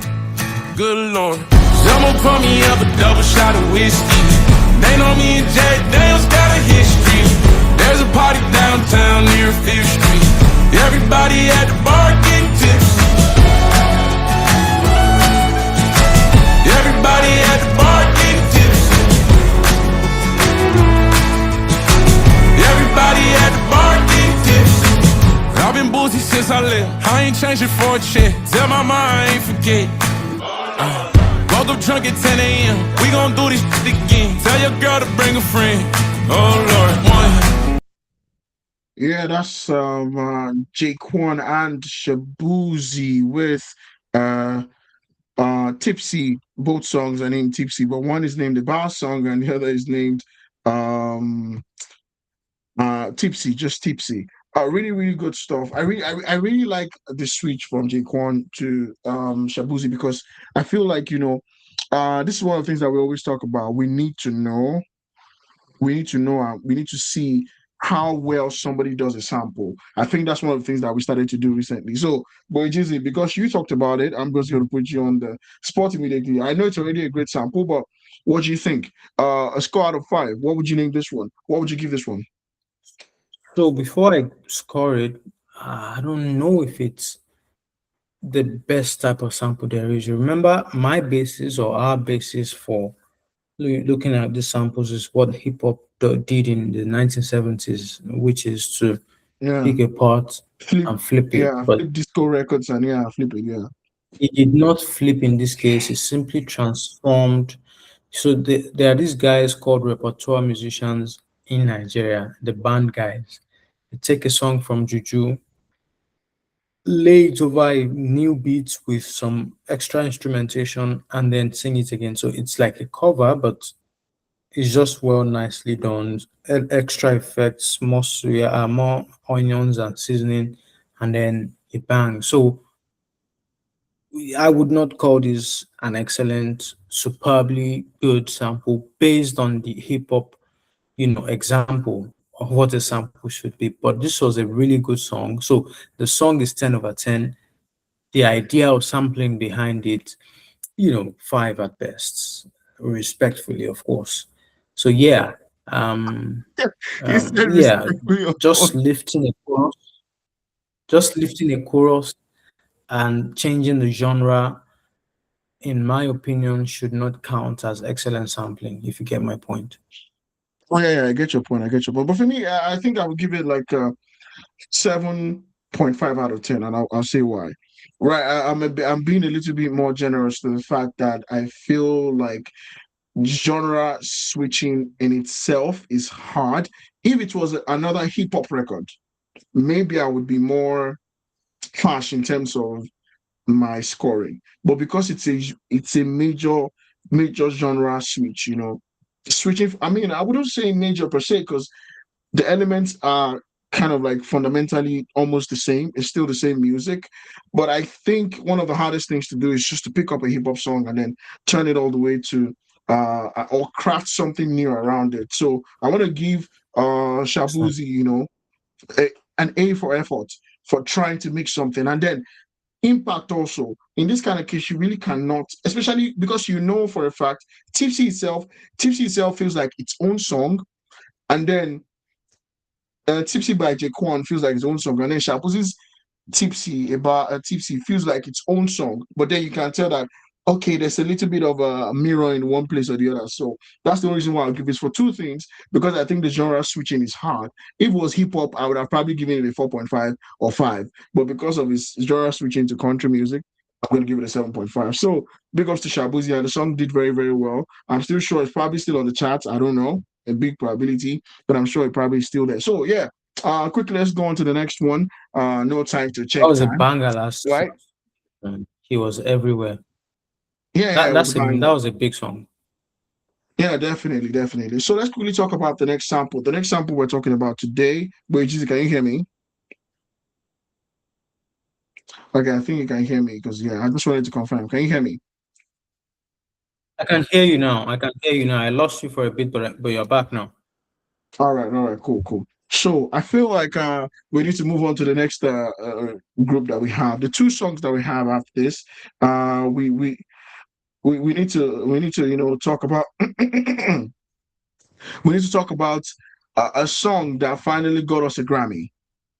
good lord. Someone pour me up a double shot of whiskey. They know me and Jay Daniels got a history. There's a party downtown near 5th Street. Everybody at the bar getting tipsy. Everybody at the bar getting tipsy. Everybody at the bar getting tipsy. I've been boozy since I left. I ain't changing for a check. Tell my mom I ain't forget. Woke up drunk at 10 a.m. We gon' do this shit again. Tell your girl to bring a friend. Oh Lord, 1. Yeah, that's J-Kwon and Shaboozey with Tipsy. Both songs are named Tipsy, but one is named the Bar Song and the other is named Tipsy, just Tipsy. Really, really good stuff. I really like the switch from J-Kwon to Shaboozey, because I feel like, this is one of the things that we always talk about. We need to know, we need to see how well somebody does a sample. I think that's one of the things that we started to do recently. So, Boy Jizzy, because you talked about it, I'm just going to put you on the spot immediately. I know it's already a great sample, but what do you think? A score out of 5. What would you name this one? What would you give this one? So before I score it, I don't know if it's the best type of sample there is. Remember, my basis or our basis for looking at the samples is what hip hop did in the 1970s, which is to Yeah, pick a part flip. and flip it. Yeah, But flip disco records and yeah, flip it. Yeah, it did not flip in this case, it simply transformed. So there are these guys called repertoire musicians in Nigeria, the band guys. They take a song from Juju, lay it over a new beat with some extra instrumentation, and then sing it again. So it's like a cover, but it's just well nicely done. Extra effects, more suya, more onions and seasoning, and then a bang. So I would not call this an excellent, superbly good sample based on the hip hop, example of what a sample should be. But this was a really good song. So the song is 10 over 10. The idea of sampling behind it, 5 at best, respectfully, of course. So yeah, he said yeah, respectfully, of just course. lifting a chorus, just lifting a chorus and changing the genre, in my opinion, should not count as excellent sampling, if you get my point. Oh yeah, I get your point. I get your point. But for me, I think I would give it like 7.5 out of 10, and I'll say why. Right, I'm being a little bit more generous to the fact that I feel like genre switching in itself is hard. If it was another hip hop record, maybe I would be more harsh in terms of my scoring. But because it's a major genre switch, switching. I mean, I wouldn't say major per se, because the elements are kind of like fundamentally almost the same. It's still the same music. But I think one of the hardest things to do is just to pick up a hip hop song and then turn it all the way to or craft something new around it. So I want to give Shaboozey, a, an A for effort for trying to make something. And then impact also. In this kind of case, you really cannot, especially because for a fact, Tipsy itself feels like its own song. And then Tipsy by J-Kwon feels like its own song, and then Shaboozey's Tipsy feels like its own song. But then you can tell that okay, there's a little bit of a mirror in one place or the other. So that's the reason why I'll give this for 2 things, because I think the genre switching is hard. If it was hip hop, I would have probably given it a 4.5 or 5. But because of its genre switching to country music, I'm going to give it a 7.5. So big ups to Shaboozey, and the song did very, very well. I'm still sure it's probably still on the charts. I don't know, a big probability, but I'm sure it probably is still there. So yeah, Quickly, let's go on to the next one. No time to That check was a time, banger last right? song. He was everywhere. Yeah, yeah, That it was a that's a that banger. was a big song. Yeah, definitely, definitely. So let's quickly talk about the next sample. The next sample we're talking about today. Wait, Jesus, can you hear me? Okay, I think you can hear me because yeah, I just wanted to confirm. Can you hear me? I can hear you now. I can hear you now. I lost you for a bit, but you're back now. All right, cool, cool. So I feel like we need to move on to the next group that we have. The two songs that we have after this, uh, we we we need to talk about we need to talk about a song that finally got us a Grammy,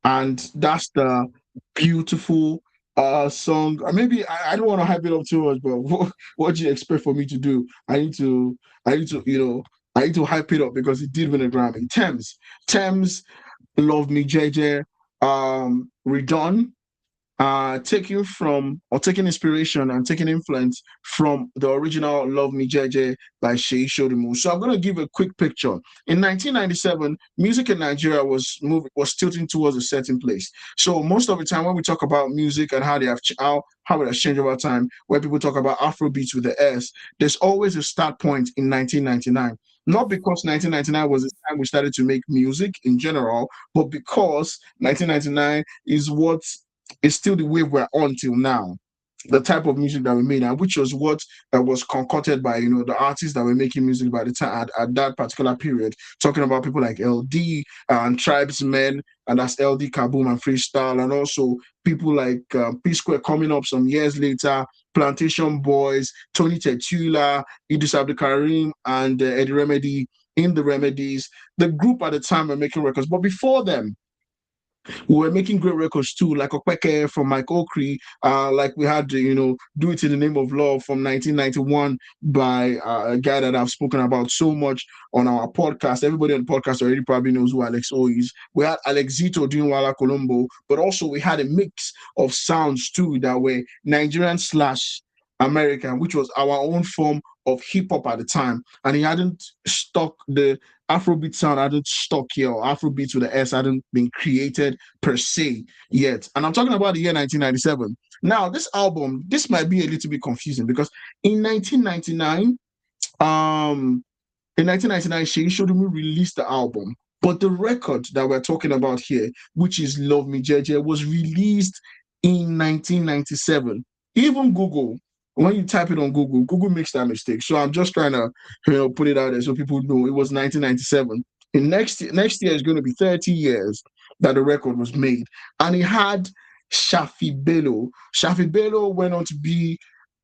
and that's the beautiful song. Maybe I don't want to hype it up too much, but what do you expect for me to do? I need to I need to hype it up because it did win a Grammy. Thames, Love Me JJ, Redone, taking from or taking inspiration and taking influence from the original Love Me JJ by Seyi Sodimu. So I'm going to give a quick picture. In 1997, music in Nigeria was tilting towards a certain place. So most of the time when we talk about music and how they have how it has changed over time, where people talk about Afrobeats with the S, there's always a start point in 1999. Not because 1999 was the time we started to make music in general, but because 1999 is what it's still the wave we're on till now. The type of music that we made, and which was what was concocted by the artists that were making music by the time at that particular period. Talking about people like LD and Tribesmen, and that's LD Kaboom and Freestyle, and also people like P Square coming up some years later, Plantation Boys, Tony Tetula, Idris Abdulkarim, and Eddie Remedy in the Remedies. The group at the time were making records, but before them, we were making great records too, like Okweke from Mike Okri, like we had, Do It in the Name of Love from 1991 by a guy that I've spoken about so much on our podcast. Everybody on the podcast already probably knows who Alex O is. We had Alex Zito doing Wala Colombo, but also we had a mix of sounds too that were Nigerian slash American, which was our own form of hip hop at the time. And he hadn't stuck the Afrobeat sound hadn't stuck here, or Afrobeats with the S hadn't been created per se yet. And I'm talking about the year 1997. Now, this album, this might be a little bit confusing because in 1999, in 1999, Seyi Shodumi released the album. But the record that we're talking about here, which is Love Me JJ, was released in 1997. Even Google, when you type it on Google, Google makes that mistake. So I'm just trying to put it out there so people know it was 1997. And next year is going to be 30 years that the record was made. And it had Shafi Bello. Shafi Bello went on to be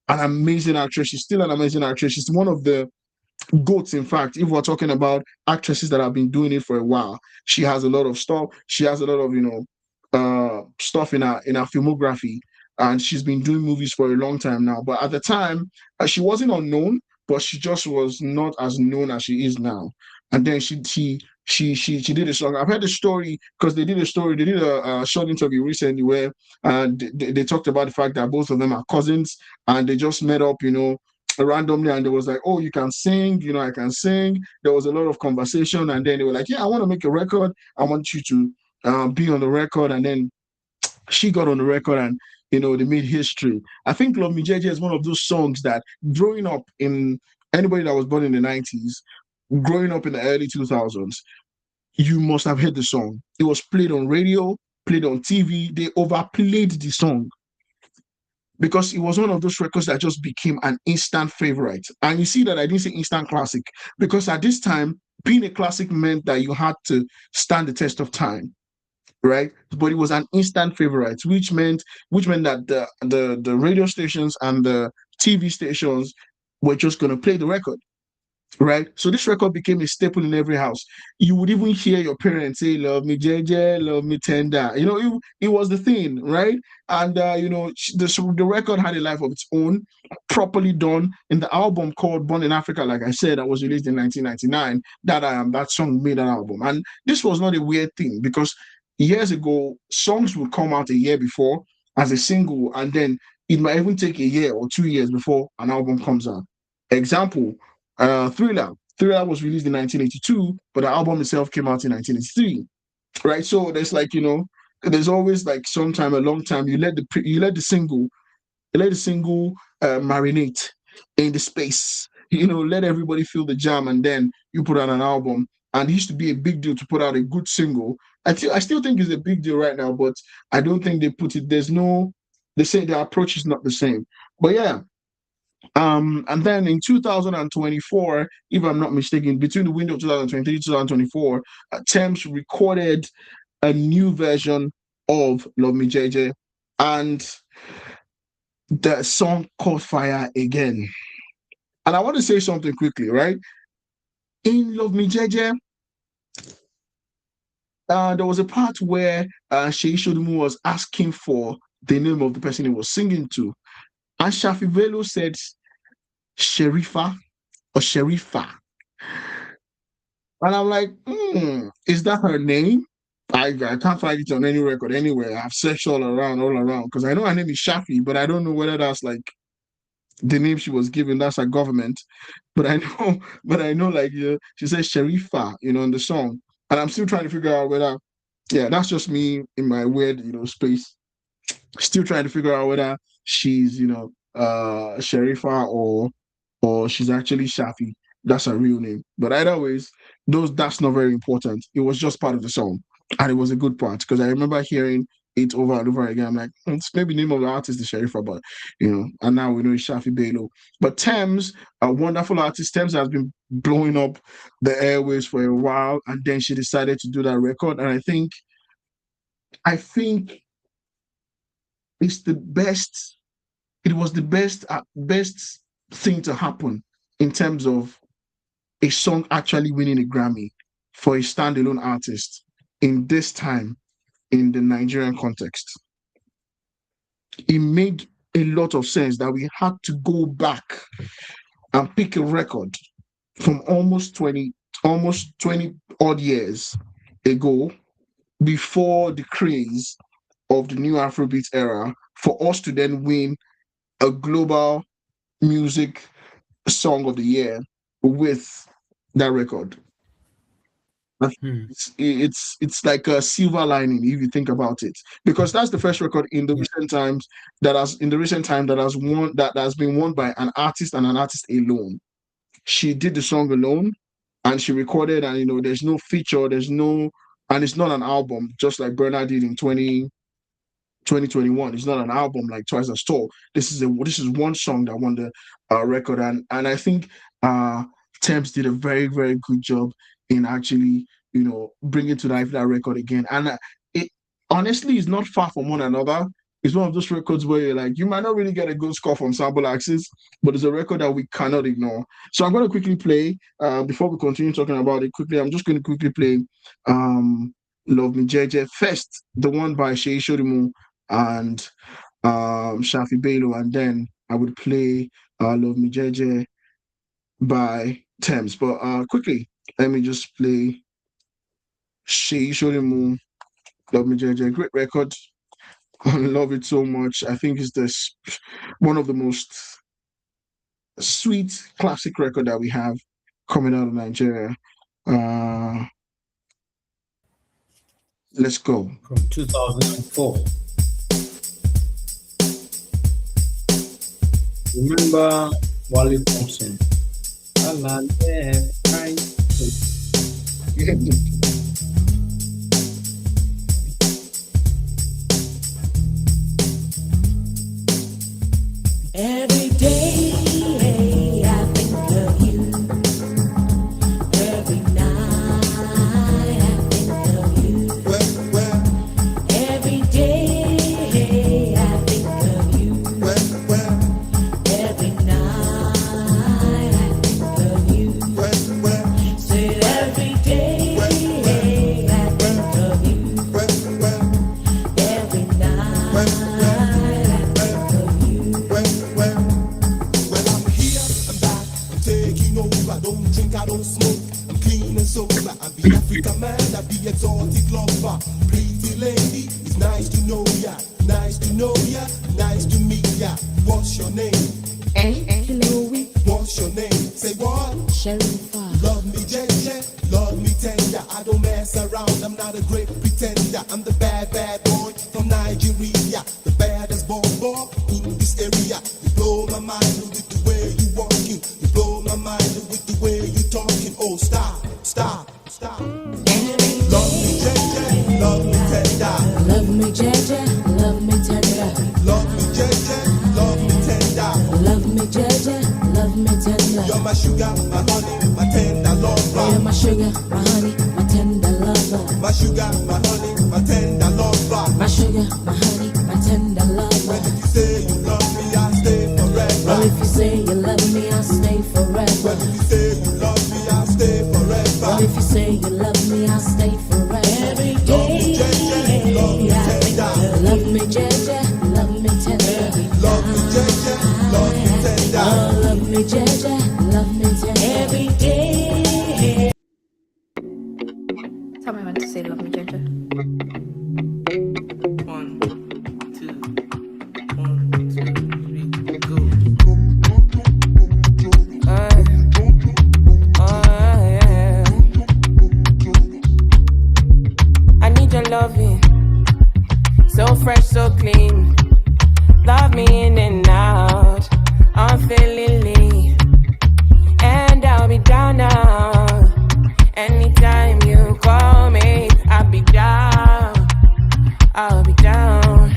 an amazing actress. She's still an amazing actress. She's one of the goats. In fact, if we're talking about actresses that have been doing it for a while, she has a lot of stuff. She has a lot of stuff in her filmography, and she's been doing movies for a long time now. But at the time, she wasn't unknown, but she just was not as known as she is now. And then she did a song. I've heard the story because they did a story. They did a short interview recently where they talked about the fact that both of them are cousins and they just met up, randomly, and they was like, oh, you can sing, I can sing. There was a lot of conversation, and then they were like, yeah, I want to make a record. I want you to be on the record. And then she got on the record, and they made history. I think Love Me JJ is one of those songs that growing up in anybody that was born in the 90s, growing up in the early 2000s, you must have heard the song. It was played on radio, played on TV. They overplayed the song because it was one of those records that just became an instant favorite. And you see that I didn't say instant classic because at this time, being a classic meant that you had to stand the test of time, right? But it was an instant favorite, which meant that the radio stations and the TV stations were just going to play the record, right? So this record became a staple in every house. You would even hear your parents say, "Love me, JJ, love me, tender." It was the thing, right? And the record had a life of its own, properly done. In the album called "Born in Africa," like I said, that was released in 1999. That song made an album, and this was not a weird thing because years ago, songs would come out a year before as a single, and then it might even take a year or 2 years before an album comes out. Example, Thriller. Thriller was released in 1982, but the album itself came out in 1983. right? So there's like, there's always like sometime a long time you let the single marinate in the space. Let everybody feel the jam, and then you put out an album. And it used to be a big deal to put out a good single. I still think it's a big deal right now, but I don't think they put it. They say the approach is not the same. But yeah, and then in 2024, if I'm not mistaken, between the window of 2023 and 2024, Tems recorded a new version of Love Me JJ, and the song caught fire again. And I want to say something quickly, right? In Love Me JJ, there was a part where Seyi Sodimu was asking for the name of the person he was singing to. And Shafi Velo said Sherifa or Sherifa. And I'm like, is that her name? I can't find it on any record anywhere. I've searched all around, because I know her name is Shafi, but I don't know whether that's like the name she was given. That's her government. But I know, like, she says Sherifa, in the song. And I'm still trying to figure out whether, yeah, that's just me in my weird, space. Still trying to figure out whether she's, Sherifa or she's actually Shafi. That's her real name. But either ways, that's not very important. It was just part of the song. And it was a good part because I remember hearing it over and over again. I'm like, it's maybe the name of the artist is Sherifa, but and now we know it's Shafi Bello. But Tems, a wonderful artist. Tems has been blowing up the airways for a while, and then she decided to do that record. And I think it's the best. It was the best thing to happen in terms of a song actually winning a Grammy for a standalone artist in this time in the Nigerian context. It made a lot of sense that we had to go back and pick a record from almost 20 odd years ago, before the craze of the new Afrobeats era, for us to then win a global music song of the year with that record. It's like a silver lining if you think about it, because that's the first record in the recent times that has been won by an artist and an artist alone. She did the song alone, and she recorded, and there's no feature, and it's not an album, just like Bernard did in 2021. It's not an album like Twice as Tall. This is one song that won the record, and I think Tems did a very, very good job in actually bringing to life that record again. And it honestly is not far from one another. It's one of those records where you're like, you might not really get a good score from Sample Axis, but it's a record that we cannot ignore. So I'm going to quickly play, before we continue talking about it quickly, I'm just going to quickly play Love Me JJ first, the one by Seyi Sodimu and Shafi Bello, and then I would play Love Me JJ by Tems. But quickly, let me just play Seyi Sodimu, Love Me JJ. Great record. I love it so much. I think it's one of the most sweet classic record that we have coming out of Nigeria. Let's go. From 2004. Remember Wally Thompson? Every day I think of you. Every night I think of you. Every day I think of you. Every night I think of you. Say every day I think of you. Every night I think of you. Well, I'm here, I'm back, I'm taking over. I don't drink, I don't smoke, I'm clean and sober. I be African man, I be exotic lover. Pretty lady, it's nice to know ya, nice to know ya, nice to meet ya. What's your name? Hello, What's your name? Say what? Sherifa. Love me, JJ. Love me tender, I don't mess around, I'm not a great pretender. I'm the bad, bad boy from Nigeria, the baddest boy in this area. You blow my mind with the way you walking, you blow my mind with the way you talking. Oh, stop, stop, stop. Love me JJ, love me tender. Love me JJ, love me tender. Love me JJ, love me tender. Love me JJ, love me tender. You're my sugar, my honey, my tender lover. You're my sugar, my honey, my tender lover. My sugar, my honey, my tender lover. My sugar, my honey, my tender lover. When you say you love me, I'll stay forever. Well, if you say you love me, I'll stay forever. When you say you love me, I'll stay forever. Well, if you say you love me, I'll stay forever. Every day. Love me JJ, love me tender. Love me JJ, love me tender. Love me JJ, love me tender. Oh, love me JJ, love me tender. Every day. Tell me when to say love me, Ginger. 1, 2, 1, 2, 3, go. Yeah. I need your loving, so fresh, so clean. Love me in and out, unfailingly, and I'll be down now. Anytime you call me, I'll be down. I'll be down.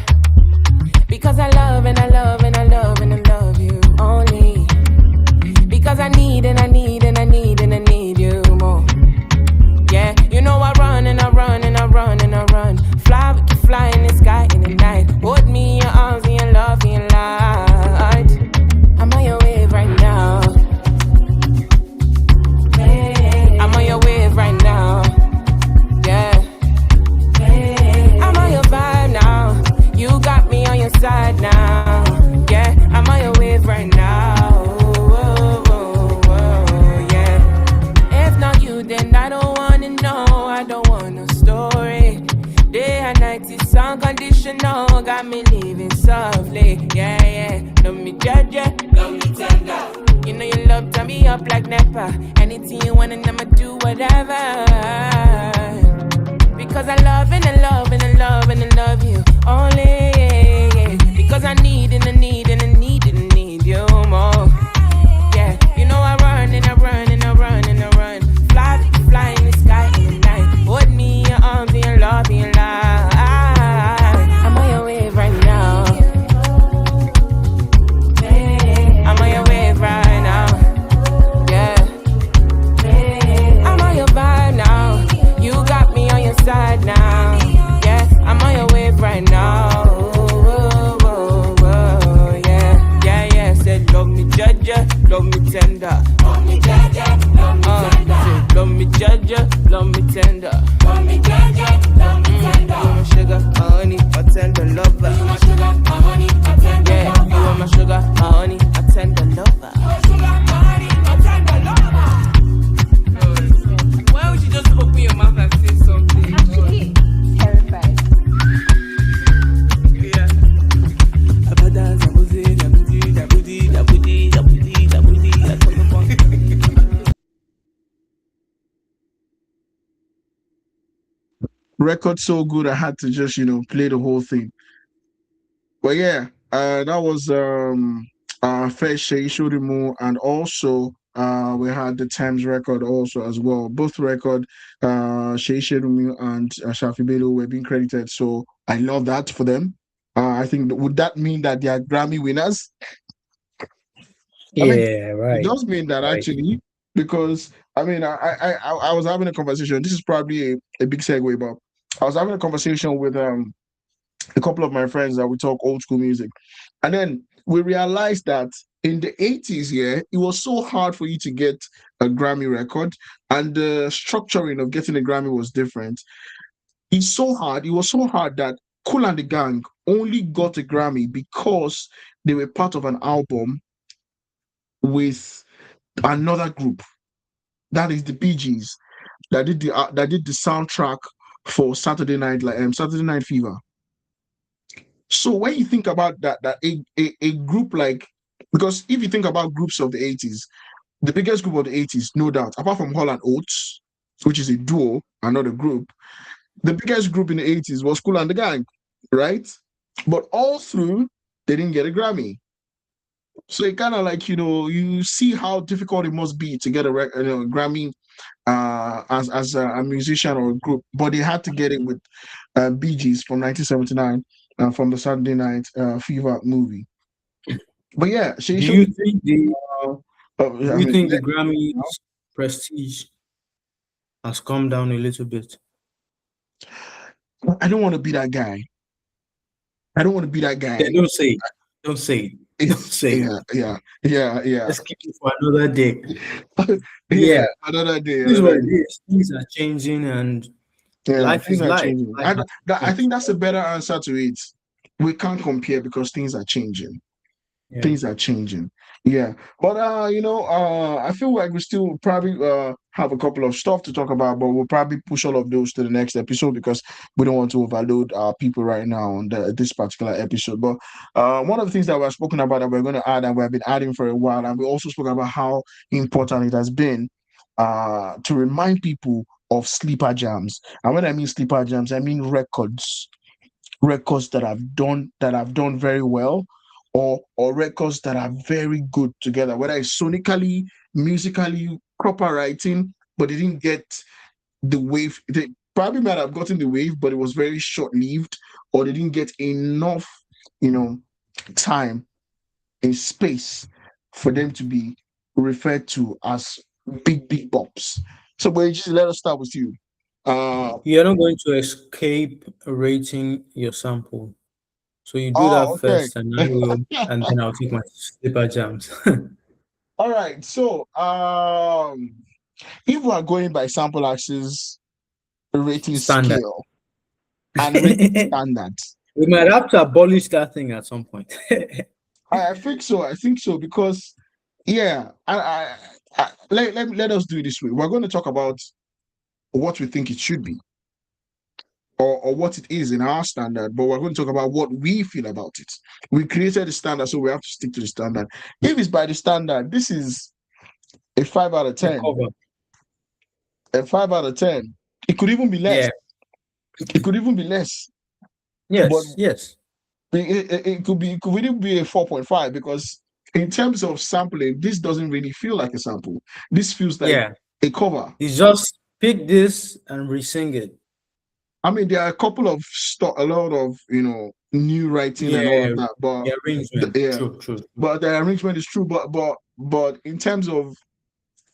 Because I love and I love and I love and I love you only. Because I need and I need and I need and I need you more. Yeah, you know I run and I run and I run and I run. Fly, we can fly in the sky in the night. Hold me in your arms and your love and your light. I'm on your wave right now. I'm on your wave right now. Yeah. I'm on your vibe now. You got me on your side now. Yeah, I'm on your wave right now. Whoa, whoa, whoa, yeah. If not you, then I don't wanna know. I don't want no story. Day and night is unconditional. Got me living softly. Yeah, yeah. Love me judge, love me tender. You know your love turn me up like Nepa. Anything you want and I'ma do whatever. Because I love and I love and I love and I love you only. Yeah. Because I need and I need and I need and I need you more. Yeah, you know I run and I run and I run and I run. Fly, fly in the sky in the night. Hold me in your arms and your love and your life. I'm on your wave right now. I'm on your wave right now. Yeah. I'm on your vibe now. You got me on your side now. Yeah, I'm on your wave right now. Whoa, whoa, whoa, yeah. Yeah, yeah. Said love me judge, love me tender. Love me judge, love me tender. Love me judge, love me tender. Love me judge, love me tender. You my sugar, my honey, my tender lover. You my sugar, my honey, my tender lover. Yeah, you are my sugar, my honey, my tender lover. My sugar, my honey, my tender lover. Why would you just open your mouth and say something? Actually, terrified. Yeah. Abada, Shaboozey, Shaboozey, Shaboozey, Shaboozey, Shaboozey, Shaboozey, I come upon. Record so good, I had to just play the whole thing. But yeah, that was first Seyi Sodimu, and also we had the Tems record also as well. Both record, Seyi Sodimu and Shafi Bello were being credited, so I love that for them. I think would that mean that they are Grammy winners? I mean, Yeah, it right. does mean that Right. actually, because I mean, I was having a conversation. This is probably a big segue, but I was having a conversation with a couple of my friends that we talk old school music, and then we realized that in the 80s, yeah, it was so hard for you to get a Grammy record, and the structuring of getting a Grammy was different. It's so hard. It was so hard that Kool and the Gang only got a Grammy because they were part of an album with another group. That is the Bee Gees that did the soundtrack for Saturday Night Fever. So when you think about that a group like, because if you think about groups of the 80s, the biggest group of the 80s, no doubt, apart from Hall and Oates, which is a duo, another group. The biggest group in the 80s was Kool and the Gang, right? But all through, they didn't get a Grammy. So it kind of like, you see how difficult it must be to get a Grammy as a musician or a group, but they had to get it with Bee Gees from 1979 from the Saturday Night Fever movie. But yeah, Do you think the uh, do I you mean, think the Grammys prestige has come down a little bit? I don't want to be that guy. I don't want to be that Yeah, guy. don't say it. Don't say it. Don't say it. Yeah. Let's keep it for another day. Yeah, Yeah, another day, this is what another it day. is. Things are changing and Yeah, life things is are life. changing. Life has I think changed. that's a better answer to it. We can't compare because things are changing. Yeah. Things are changing. Yeah. But I feel like we still probably have a couple of stuff to talk about, but we'll probably push all of those to the next episode because we don't want to overload our people right now on this particular episode. But one of the things that we're spoken about that we're going to add and we've been adding for a while, and we also spoke about how important it has been to remind people of sleeper jams. And when I mean sleeper jams, I mean records that have done very well, or records that are very good together, whether it's sonically, musically, proper writing, but they didn't get the wave. They probably might have gotten the wave, but it was very short-lived, or they didn't get enough, time and space for them to be referred to as big bops. So, but just let us start with you. You're not going to escape rating your sample. So you do that Okay. first and I will and then I'll take my slipper jams. All right. So, if we are going by sample axis rating Standard. scale and rating standards, We might have to abolish that thing at some point. I think so. I think so because, yeah, let us do it this way. We're going to talk about what we think it should be, or what it is in our standard, but we're going to talk about what we feel about it. We created the standard, so we have to stick to the standard. If it's by the standard, this is a 5 out of The 10. cover. A 5 out of 10. It could even be less. Yeah. It could even be less. But Yes. Yes. it could really be a 4.5 because in terms of sampling, this doesn't really feel like a sample. This feels like Yeah. a cover. It's just pick this and re-sing it. I mean, there are a couple of a lot of new writing and all Yeah. of that, but The arrangement. yeah, True. but the arrangement is true. But in terms of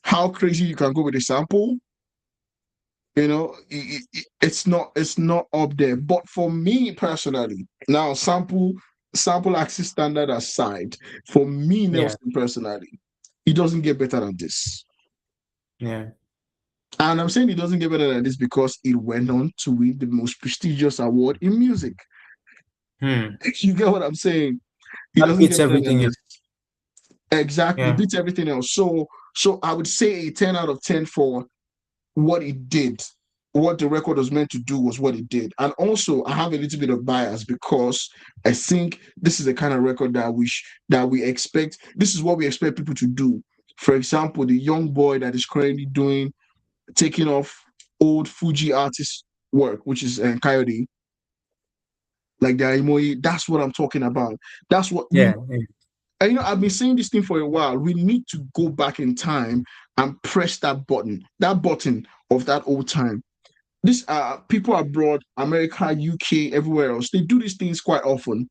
how crazy you can go with a sample, it's not up there. But for me personally, now sample axis standard aside, for me Yeah. Nelson personally, it doesn't get better than this. Yeah. And I'm saying it doesn't get better than this because it went on to win the most prestigious award in music. You get what I'm saying? It That doesn't beats get better than everything this. else. Exactly, Yeah. beats everything else. So I would say a 10 out of 10 for what it did. What the record was meant to do was what it did. And also I have a little bit of bias because I think this is the kind of record that we expect. This is what we expect people to do. For example, the young boy that is currently taking off old Fuji artist work, which is Coyote, like the Aimoy. That's what I'm talking about. That's what we. Yeah. Yeah. And I've been saying this thing for a while. We need to go back in time and press that button of that old time. This people abroad, America, UK, everywhere else, they do these things quite often.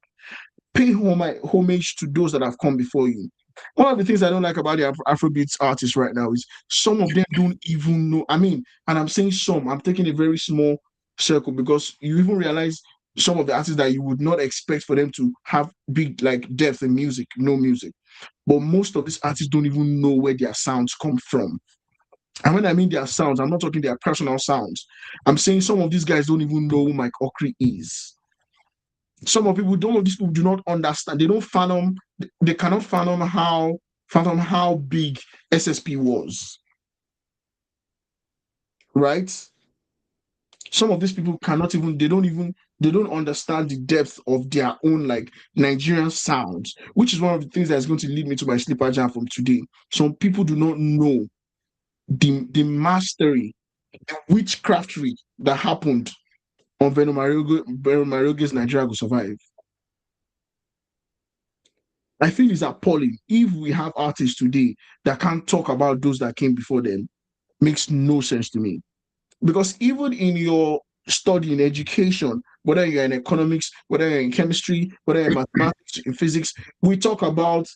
Pay homage to those that have come before you. One of the things I don't like about the Afrobeats artists right now is some of them don't even know. I mean, and I'm saying some, I'm taking a very small circle because you even realize some of the artists that you would not expect for them to have big like depth in music, no music. But most of these artists don't even know where their sounds come from. And when I mean their sounds, I'm not talking their personal sounds. I'm saying some of these guys don't even know who Mike Okri is. Some of these people do not understand. They don't fathom. They cannot fathom how big SSP was. Right? Some of these people cannot even. They don't even. They don't understand the depth of their own like Nigerian sounds, which is one of the things that's going to lead me to my sleeper jam from today. Some people do not know the mastery witchcraftery that happened on Marioge's Nigeria Go Survive. I feel it's appalling. If we have artists today that can't talk about those that came before them, makes no sense to me. Because even in your study in education, whether you're in economics, whether you're in chemistry, whether you're in mathematics, in physics, we talk about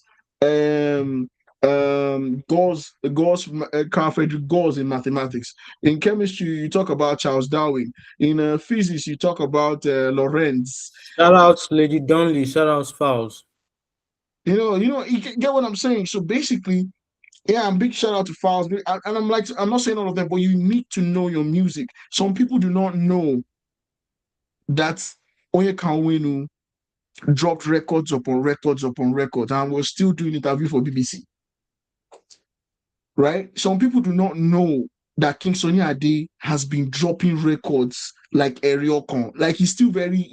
Carl Frederick Gauss in mathematics. In chemistry, you talk about Charles Darwin. In physics, you talk about Lorentz. Shout out Lady Donley, shout out Fowls. You get what I'm saying. So basically, yeah, and big shout out to Fowls. And I'm not saying all of them, but you need to know your music. Some people do not know that Onye Kanwenu dropped records upon records upon records and was still doing interview for BBC. Right? Some people do not know that King Sunny Ade has been dropping records like Eriokon. Like he's still very,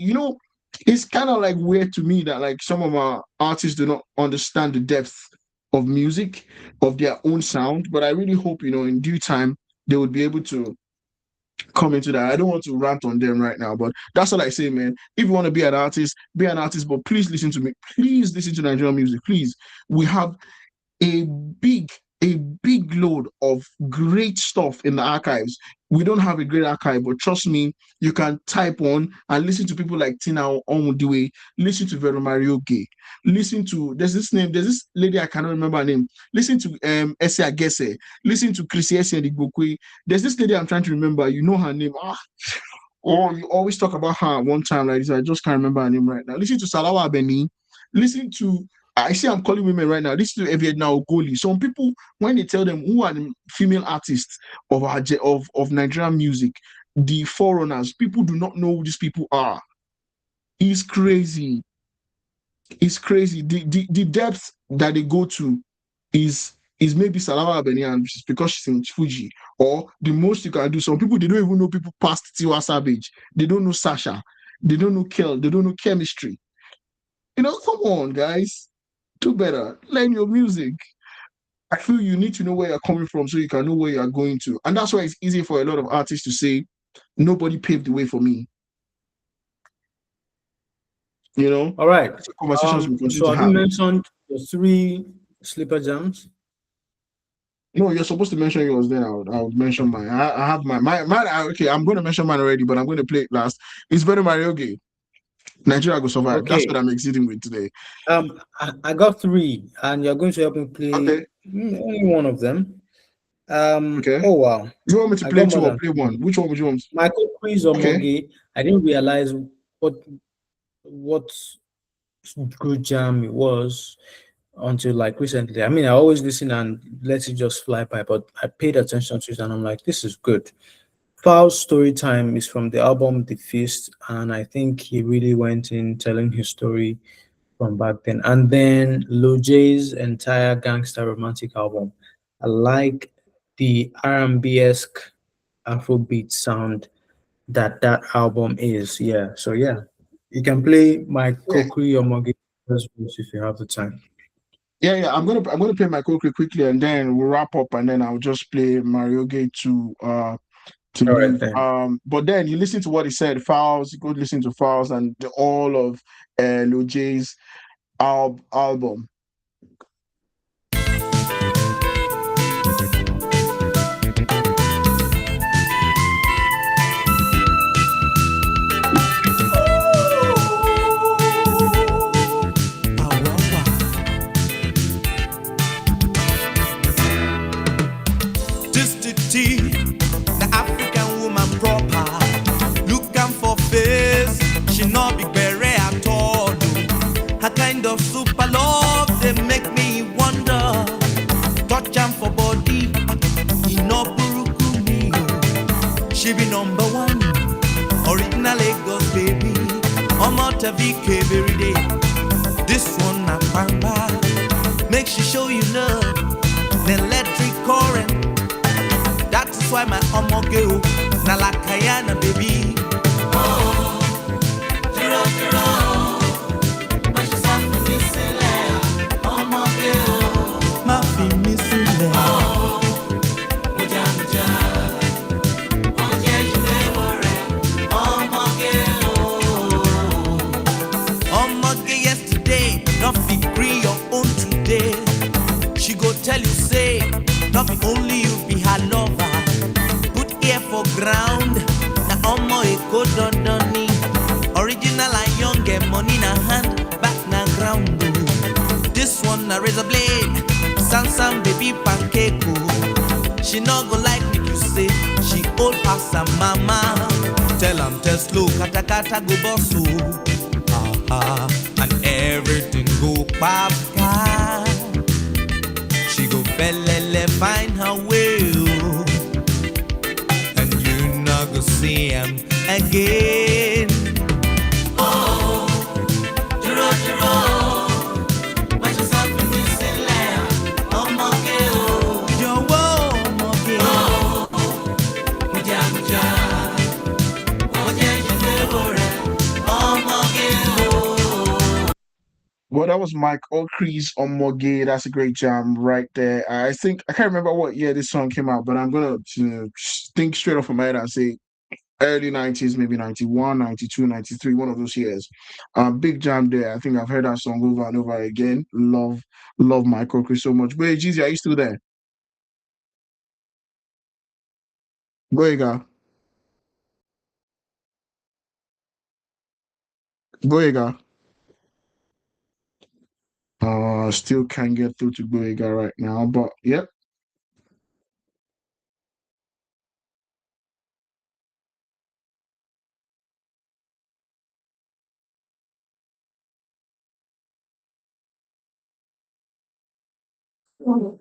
it's kind of like weird to me that like some of our artists do not understand the depth of music, of their own sound. But I really hope, in due time, they would be able to come into that. I don't want to rant on them right now, but that's what I say, man. If you want to be an artist, but please listen to me. Please listen to Nigerian music. Please. We have a big load of great stuff in the archives. We don't have a great archive, but trust me, you can type on and listen to people like Tina Onwudiwe, listen to Vero Mario Gay, listen to there's this lady I cannot remember her name. Listen to Ese Agese, listen to Chrissy Ese Ndigbokwe. There's this lady I'm trying to remember. You know her name. Oh, you always talk about her one time like this. I just can't remember her name right now. Listen to Salawa Abeni. Listen to I see I'm calling women right now. Listen to Eviedna Ogoli. Some people, when they tell them who are the female artists of Nigerian music, the forerunners, people do not know who these people are. It's crazy. It's crazy. The depth that they go to is maybe Salawa Abeni and because she's in Fuji. Or the most you can do. Some people, they don't even know people past Tiwa Savage. They don't know Sasha. They don't know Kel. They don't know chemistry. Come on, guys. Do better. Learn your music. I feel you need to know where you're coming from so you can know where you're going to. And that's why it's easy for a lot of artists to say, nobody paved the way for me. All right. Conversations we continue so to have you mentioned the 3 sleeper jams? No, you're supposed to mention yours, then I would mention mine. I have mine. Okay, I'm going to mention mine already, but I'm going to play it last. It's Better Mario Gay. Nigeria Go Survive. Okay. That's what I'm exceeding with today. I got 3, and you're going to help me play only one of them. Okay. Oh wow. You want me to play 2 or play 1? Which one would you want? Michael Quiz or Mogi. I didn't realize what good jam it was until like recently. I mean, I always listen and let it just fly by, but I paid attention to it and I'm like, this is good. Fowl's story time is from the album The Feast, and I think he really went in telling his story from back then. And then Lil J's entire gangster romantic album. I like the R&B-esque Afrobeat sound that album is. Yeah. So yeah, you can play my Kokri or Mogi if you have the time. Yeah. I'm gonna play my Kokri quickly, and then we'll wrap up, and then I'll just play Mario Gay to leave. Right, but then you listen to what he said. Fowls, you go listen to Fowls and all of Lil J's album. The African woman proper, looking for face, she not be beret at all. Her kind of super love, they make me wonder. Touch am for body, he no buruku me. She be number 1, original Lagos baby. Omo Tavike every day. This one na pamba, make she show you love, the electric current. That is why my omoge na la kayana baby. Oh, jiro jiro, ma she sa fi mi sílẹ̀, omoge ma fi mi sílẹ̀. Oh, muja muja, for ground. Na omo e go dondoni. Original and young get money na hand, back na ground. This one na razor blade, Samsung baby pancake. She no go like me to say she old pass her mama. Tell am tell slow, kata kata go boss and everything go papa. She go belele find her way, and you not go see him again. Oh, Jiro Jiro, watch yourself in this land. Oh my girl, yo my girl. Oh, muja muja, muja jidebore. Oh my girl. Well, that was Mike Okri's on Moge. That's a great jam right there. I think I can't remember what year this song came out, but I'm gonna think straight off of my head and say early 90s, maybe 91, 92, 93, one of those years. Big jam there. I think I've heard that song over and over again. Love Mike Okri so much. But hey, Jeezy, are you still there? Boyega. Boyega. Still can't get through to Boyega right now, but yep. I'm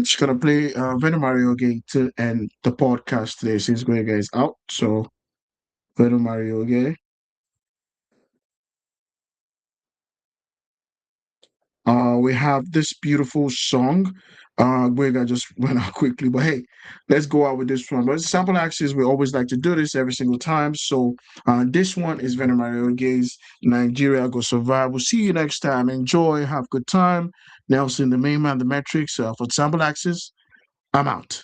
just gonna play Venom Mario again to end the podcast today since Boyega is out. So Venom Mario again. We have this beautiful song. Gwega just went out quickly, but hey, let's go out with this one. But sample access, we always like to do this every single time. So this one is Venom Mario Gaze, Nigeria Go Survive. We'll see you next time. Enjoy, have good time. Nelson, the main man, the metrics for sample access. I'm out.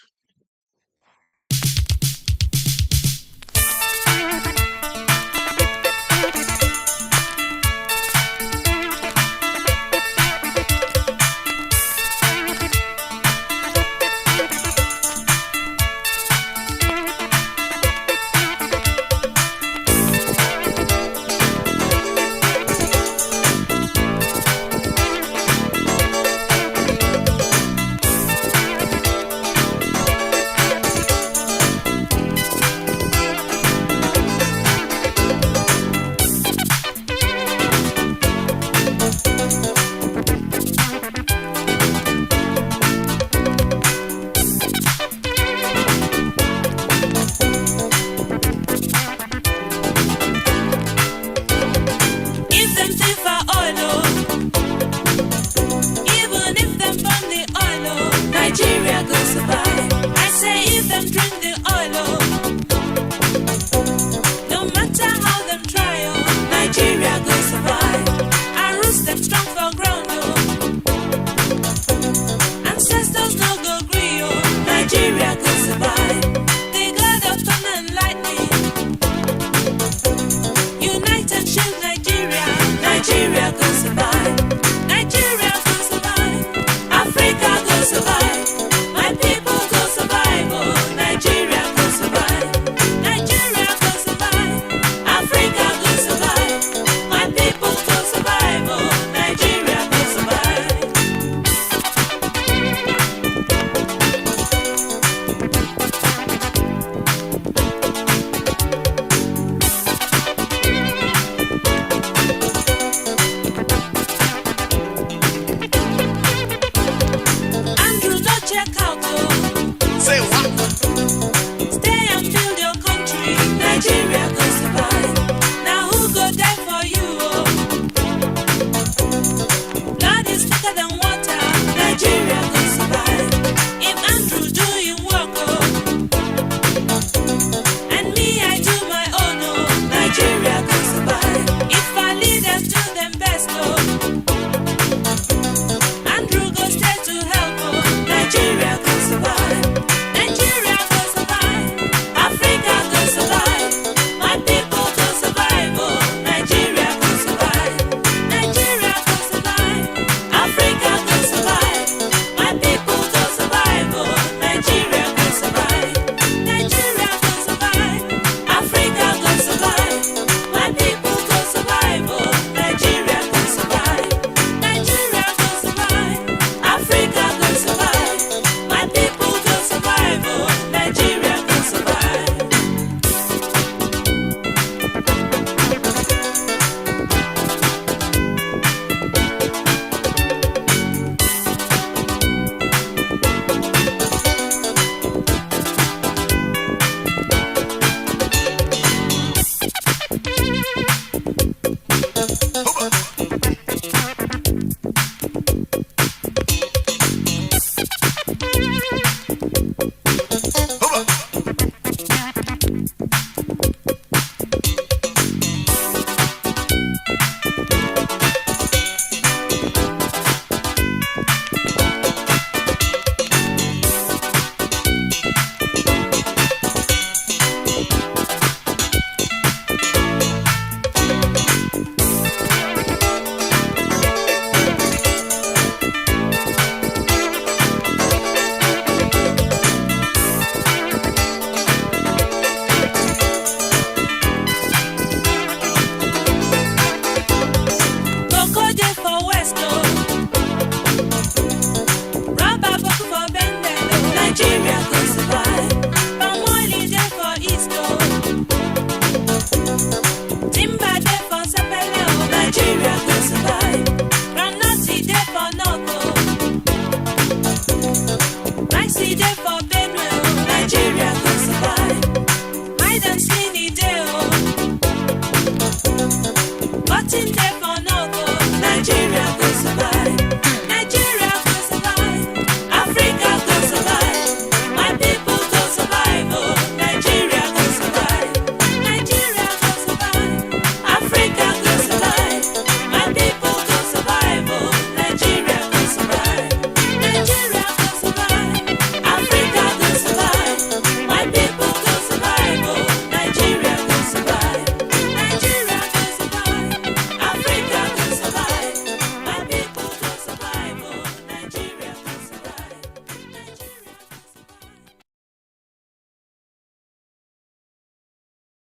Nigeria go survive. I say if them drink